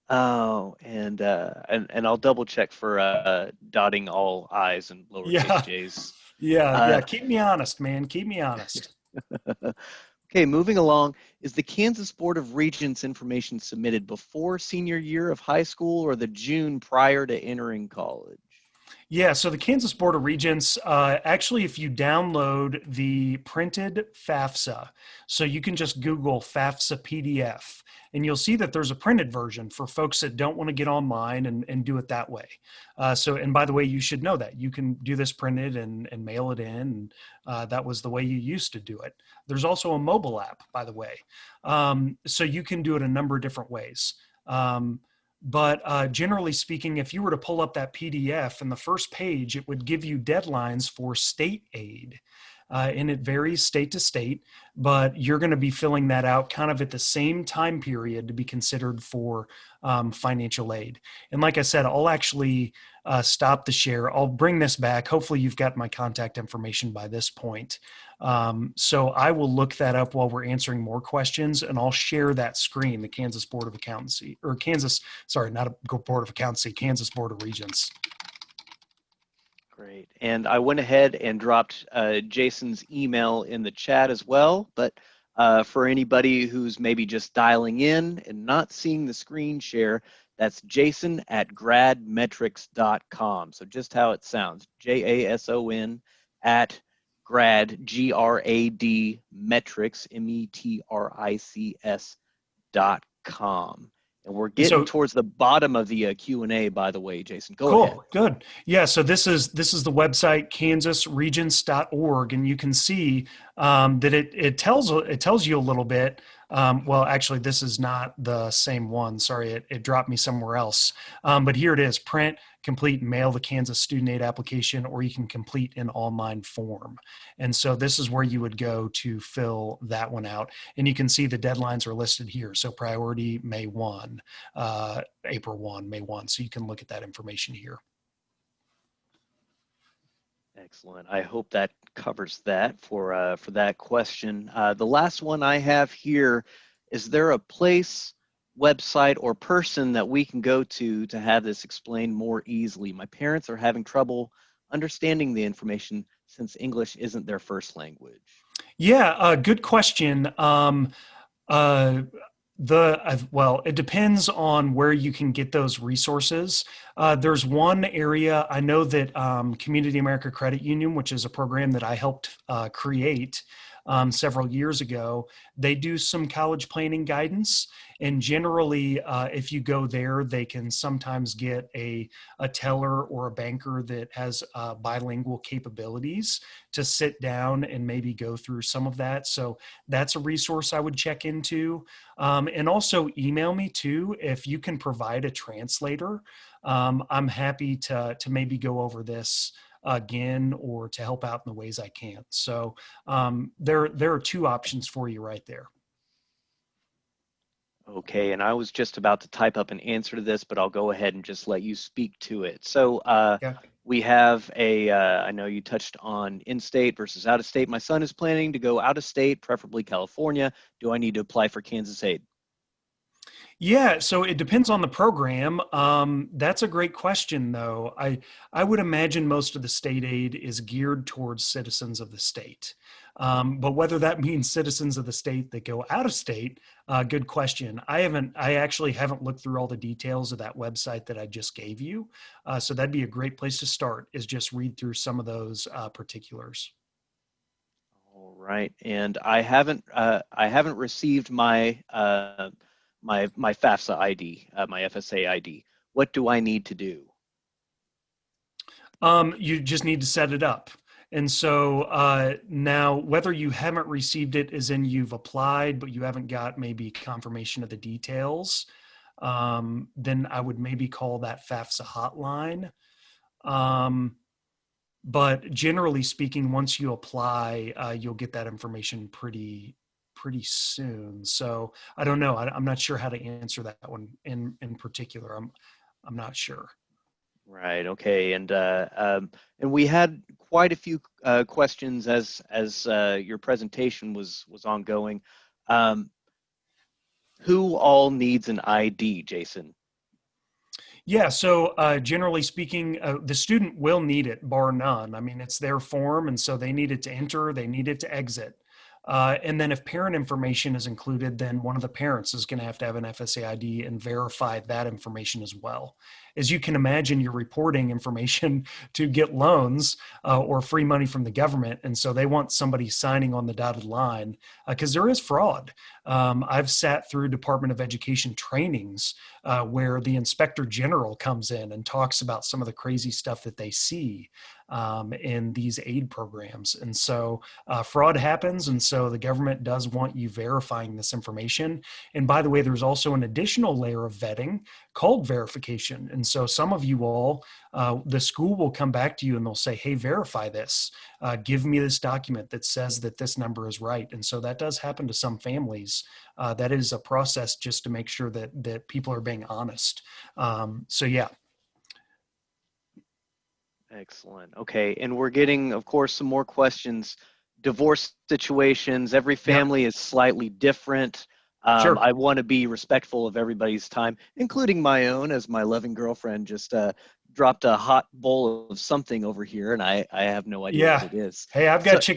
oh, and I'll double check for dotting all I's and lowercase Yeah, J's. yeah. Uh, Keep me honest, man. Keep me honest. okay, moving along. Is the Kansas Board of Regents information submitted before senior year of high school or the June prior to entering college? Yeah, so the Kansas Board of Regents, actually, if you download the printed FAFSA, so you can just Google FAFSA PDF, and you'll see that there's a printed version for folks that don't want to get online and do it that way. And by the way, you should know that. You can do this printed and mail it in, and that was the way you used to do it. There's also a mobile app, by the way. So you can do it a number of different ways. But generally speaking, if you were to pull up that PDF in the first page, it would give you deadlines for state aid. and it varies state to state, but you're going to be filling that out kind of at the same time period to be considered for financial aid. And like I said, I'll actually stop the share. I'll bring this back. Hopefully you've got my contact information by this point. So I will look that up while we're answering more questions, and I'll share that screen, the Kansas Board of Accountancy, or Kansas, sorry, not a Board of Accountancy, Kansas Board of Regents. Great. And I went ahead and dropped Jason's email in the chat as well. But for anybody who's maybe just dialing in and not seeing the screen share, that's jason@gradmetrics.com. So just how it sounds, JASON at grad, GRAD metrics, METRICS.com. And we're getting towards the bottom of the Q&A, by the way, Jason. Go ahead. Cool, good. Yeah, so this is the website, kansasregents.org, and you can see that it tells you a little bit. Well, actually, this is not the same one. Sorry, it dropped me somewhere else. But here it is: print, complete, mail the Kansas student aid application, or you can complete an online form. And so this is where you would go to fill that one out. And you can see the deadlines are listed here. So priority May 1, April 1, May 1. So you can look at that information here. Excellent. I hope that covers that for that question. The last one I have here, is there a place, website, or person that we can go to have this explained more easily? My parents are having trouble understanding the information since English isn't their first language. Yeah, good question. Well, it depends on where you can get those resources. There's one area I know that Community America Credit Union, which is a program that I helped create several years ago, they do some college planning guidance. And generally, if you go there, they can sometimes get a teller or a banker that has bilingual capabilities to sit down and maybe go through some of that. So that's a resource I would check into. And also email me too, if you can provide a translator. I'm happy to maybe go over this again or to help out in the ways I can. So there are two options for you right there. Okay, and I was just about to type up an answer to this, but I'll go ahead and just let you speak to it. So Yeah. we have I know you touched on in-state versus out-of-state. My son is planning to go out-of-state, preferably California. Do I need to apply for Kansas aid? Yeah, so it depends on the program. That's a great question, though. I would imagine most of the state aid is geared towards citizens of the state. But whether that means citizens of the state that go out of state, good question. I actually haven't looked through all the details of that website that I just gave you. So that'd be a great place to start, is just read through some of those particulars. All right, and I haven't received my my FAFSA ID, my FSA ID. What do I need to do? You just need to set it up. And so now, whether you haven't received it as in you've applied, but you haven't got maybe confirmation of the details, then I would maybe call that FAFSA hotline. But generally speaking, once you apply, you'll get that information pretty soon. So I don't know. I'm not sure how to answer that one in particular. I'm not sure. Right. Okay. And we had quite a few questions as your presentation was ongoing. Who all needs an ID, Jason? Yeah, so generally speaking, the student will need it, bar none. I mean, it's their form, and so they need it to enter, they need it to exit. And then if parent information is included, then one of the parents is going to have an FSA ID and verify that information as well. As you can imagine, you're reporting information to get loans or free money from the government. And so they want somebody signing on the dotted line because there is fraud. I've sat through Department of Education trainings where the inspector general comes in and talks about some of the crazy stuff that they see. in these aid programs. And so fraud happens. And so the government does want you verifying this information. And by the way, there's also an additional layer of vetting called verification. And so some of you all, the school will come back to you and they'll say, hey, verify this. Give me this document that says that this number is right. And so that does happen to some families. That is a process just to make sure that people are being honest. So yeah. Excellent. Okay, and we're getting, of course, some more questions. Divorce situations, every family is slightly different. Sure. I want to be respectful of everybody's time, including my own, as my loving girlfriend just dropped a hot bowl of something over here, and I have no idea what Yeah. it is. Hey, I've got So,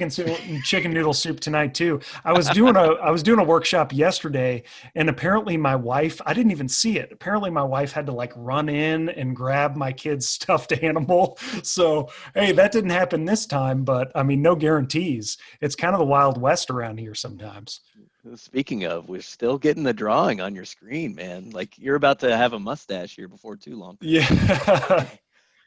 chicken noodle soup tonight too. I was doing a workshop yesterday, and apparently my wife, I didn't even see it. Apparently my wife had to like run in and grab my kid's stuffed animal. So, hey, that didn't happen this time, but I mean, no guarantees. It's kind of the Wild West around here sometimes. speaking of, we're still getting the drawing on your screen, man. Like you're about to have a mustache here before too long. Yeah.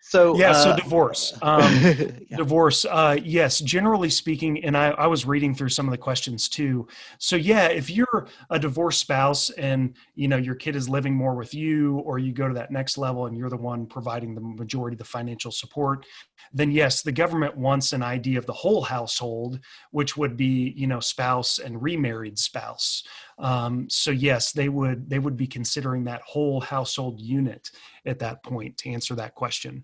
So, Yeah, so divorce. yeah. Divorce, yes, generally speaking, and I was reading through some of the questions too. So yeah, if you're a divorced spouse and your kid is living more with you, or you go to that next level and you're the one providing the majority of the financial support, then yes, the government wants an ID of the whole household, which would be spouse and remarried spouse. So yes, they would be considering that whole household unit at that point to answer that question.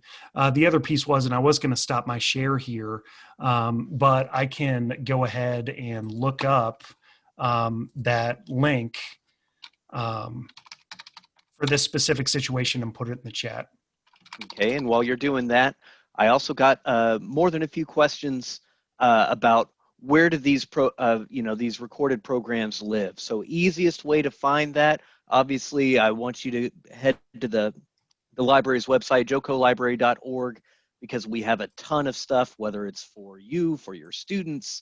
The other piece was, and I was going to stop my share here, but I can go ahead and look up that link for this specific situation and put it in the chat. Okay, and while you're doing that, I also got more than a few questions about where do these these recorded programs live. So easiest way to find that, obviously, I want you to head to the library's website, jocolibrary.org, because we have a ton of stuff, whether it's for you, for your students,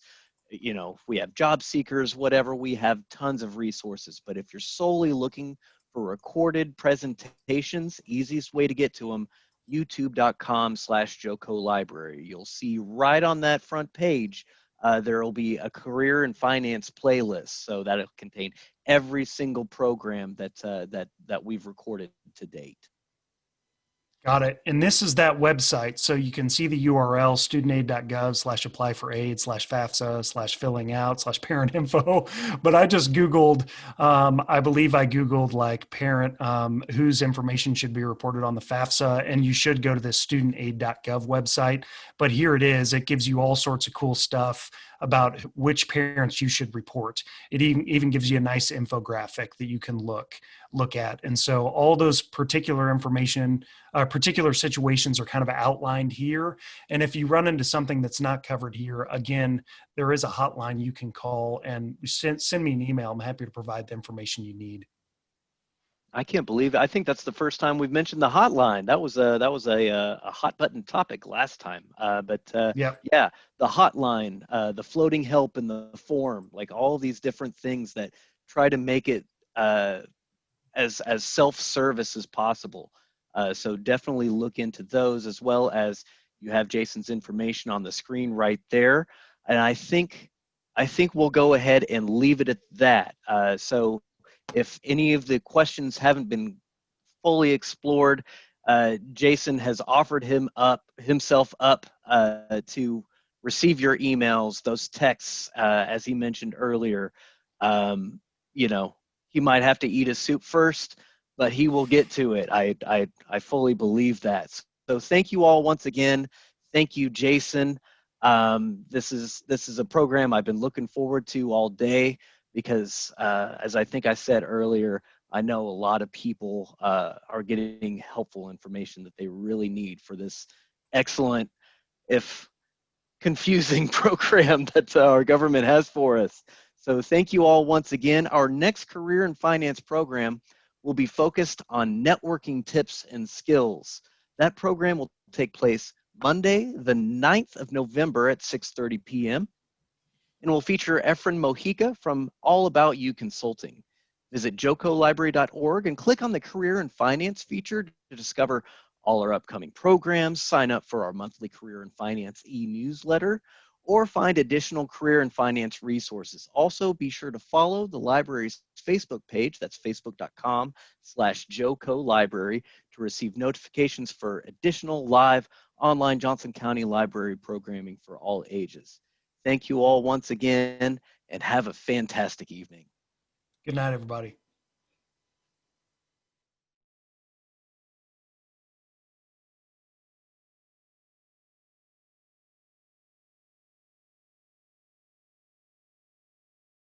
if we have job seekers, whatever, we have tons of resources. But if you're solely looking for recorded presentations, easiest way to get to them, youtube.com/jocolibrary. You'll see right on that front page, there will be a career and finance playlist. So that'll contain every single program that we've recorded to date. Got it. And this is that website. So you can see the URL, studentaid.gov/apply for aid /FAFSA/filling out /parent info. But I just Googled, I believe I Googled like parent whose information should be reported on the FAFSA. And you should go to the studentaid.gov website. But here it is. It gives you all sorts of cool stuff about which parents you should report. It even gives you a nice infographic that you can look at. And so all those particular information, particular situations are kind of outlined here. And if you run into something that's not covered here, again, there is a hotline you can call and send me an email. I'm happy to provide the information you need. I can't believe it. I think that's the first time we've mentioned the hotline. That was a hot button topic last time. Yep. Yeah, the hotline, the floating help in the form, like all these different things that try to make it as self-service as possible. So definitely look into those, as well as you have Jason's information on the screen right there. And I think we'll go ahead and leave it at that. So if any of the questions haven't been fully explored, Jason has offered himself up to receive your emails, those texts, as he mentioned earlier. He might have to eat his soup first, but he will get to it. I fully believe that. So thank you all once again. Thank you, Jason. This is a program I've been looking forward to all day because, as I think I said earlier, I know a lot of people are getting helpful information that they really need for this excellent, if confusing program that our government has for us. So thank you all once again. Our next career and finance program will be focused on networking tips and skills. That program will take place Monday, the 9th of November at 6:30 p.m. and will feature Efren Mojica from All About You Consulting. Visit jocolibrary.org and click on the Career and Finance feature to discover all our upcoming programs, sign up for our monthly Career and Finance e-newsletter, or find additional career and finance resources. Also, be sure to follow the library's Facebook page, that's facebook.com/JoCo Library, to receive notifications for additional live online Johnson County Library programming for all ages. Thank you all once again, and have a fantastic evening. Good night, everybody.